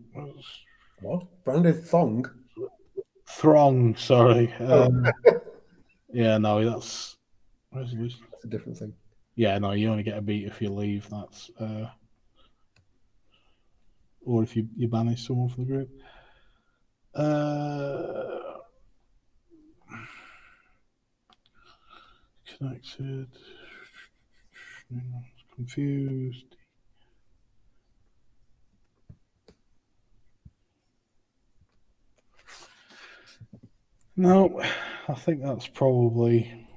What? Branded thong? Throng, sorry. Yeah, no, that's resolution. That's a different thing. Yeah, no, you only get a beat if you leave. That's or if you banish someone from the group. Connected. Confused. No, I think that's probably.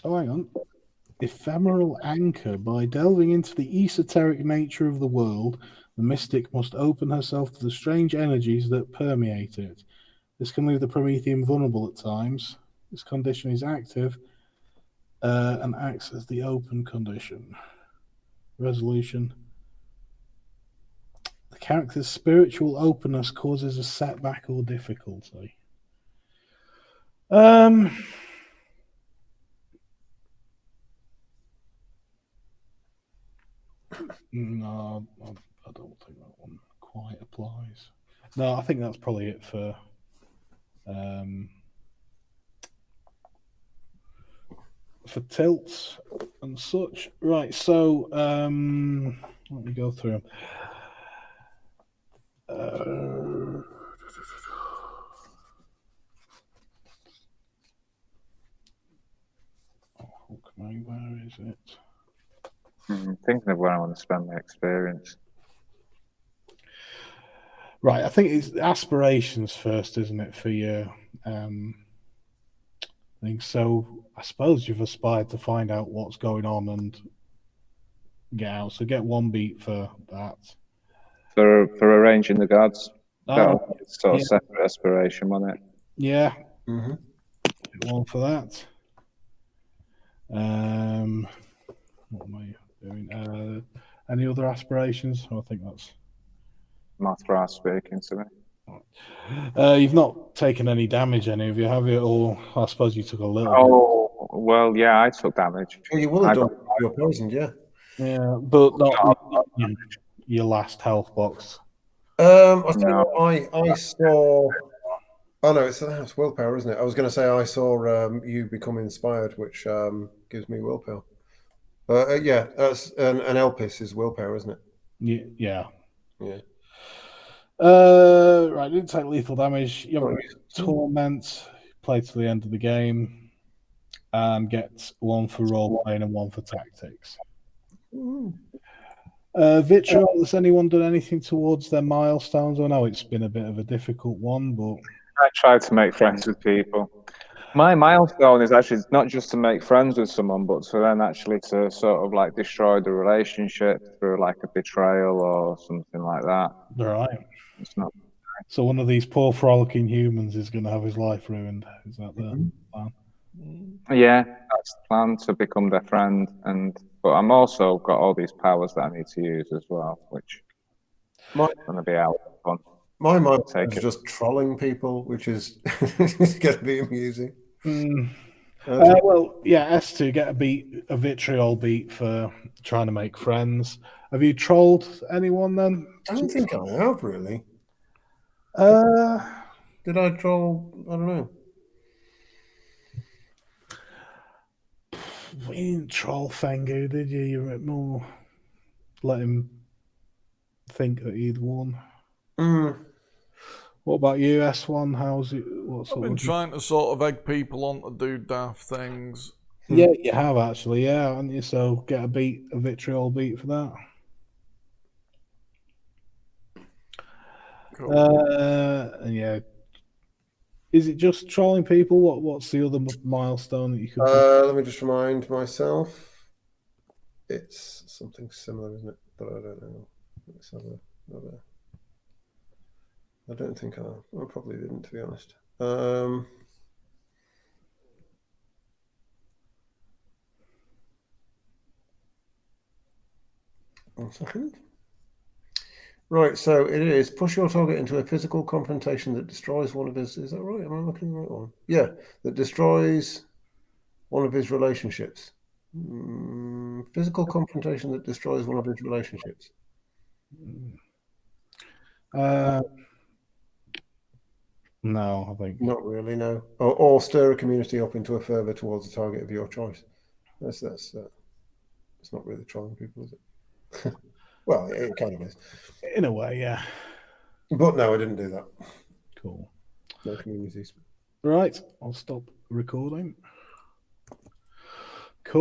Oh, hang on. Ephemeral anchor. By delving into the esoteric nature of the world, the mystic must open herself to the strange energies that permeate it. This can leave the Promethean vulnerable at times. This condition is active and acts as the open condition. Resolution. The character's spiritual openness causes a setback or difficulty. No, I don't think that one quite applies. No, I think that's probably it for tilts. and such. Right, so let me go through them. Where is it? Thinking of where I want to spend my experience. Right, I think it's aspirations first, isn't it, for you? Thing. So I suppose you've aspired to find out what's going on and get out. So get 1 beat for that. For arranging the gods. That Oh, sort of separate aspiration, wasn't it? Yeah. Mm-hmm. Get 1 for that. What am I doing? Any other aspirations? I think that's Mothra speaking to me. You've not taken any damage, any of you, have you? Or I suppose you took a little. Oh, well, yeah, I took damage. Well, you will have done. You were poisoned, yeah. Yeah, but not your last health box. I saw. Oh no, it's willpower, isn't it? I was going to say I saw you become inspired, which gives me willpower. Yeah, that's an Elpis is willpower, isn't it? Yeah. Yeah. Right, didn't take lethal damage. You have torment. Play to the end of the game, and get 1 for role playing and 1 for tactics. Vitriol, has anyone done anything towards their milestones? I know it's been a bit of a difficult one, but I try to make friends with people. My milestone is actually not just to make friends with someone, but to then actually to sort of like destroy the relationship through like a betrayal or something like that. Right. It's not. So one of these poor frolicking humans is going to have his life ruined. Is that the plan? Yeah, that's the plan, to become their friend, but I'm also got all these powers that I need to use as well, which is going to be out of fun. My mind is just trolling people, which is going to be amusing. Well, yeah, S2 get a vitriol beat for trying to make friends. Have you trolled anyone then? I don't think I have really. Did I troll? I don't know. We didn't troll Fengu, did you? You were more let him think that he'd won. What about you, S1? How's it? I've been trying to sort of egg people on to do daft things. Yeah, you have actually, yeah, haven't you? So get a vitriol beat for that. Cool. And yeah, is it just trolling people? What's the other milestone that you could? Let me just remind myself. It's something similar, isn't it? But I don't know. Let's have another. I don't think I probably didn't, to be honest. 1 second. Right, so it is push your target into a physical confrontation that destroys one of his. Is that right? Am I looking at the right one? Yeah, that destroys one of his relationships. Physical confrontation that destroys one of his relationships. No, I think not really. No, or stir a community up into a fervor towards a target of your choice. That's it's not really trolling people, is it? Well, it kind of is. In a way, yeah. But no, I didn't do that. Cool. No communities. Right, I'll stop recording.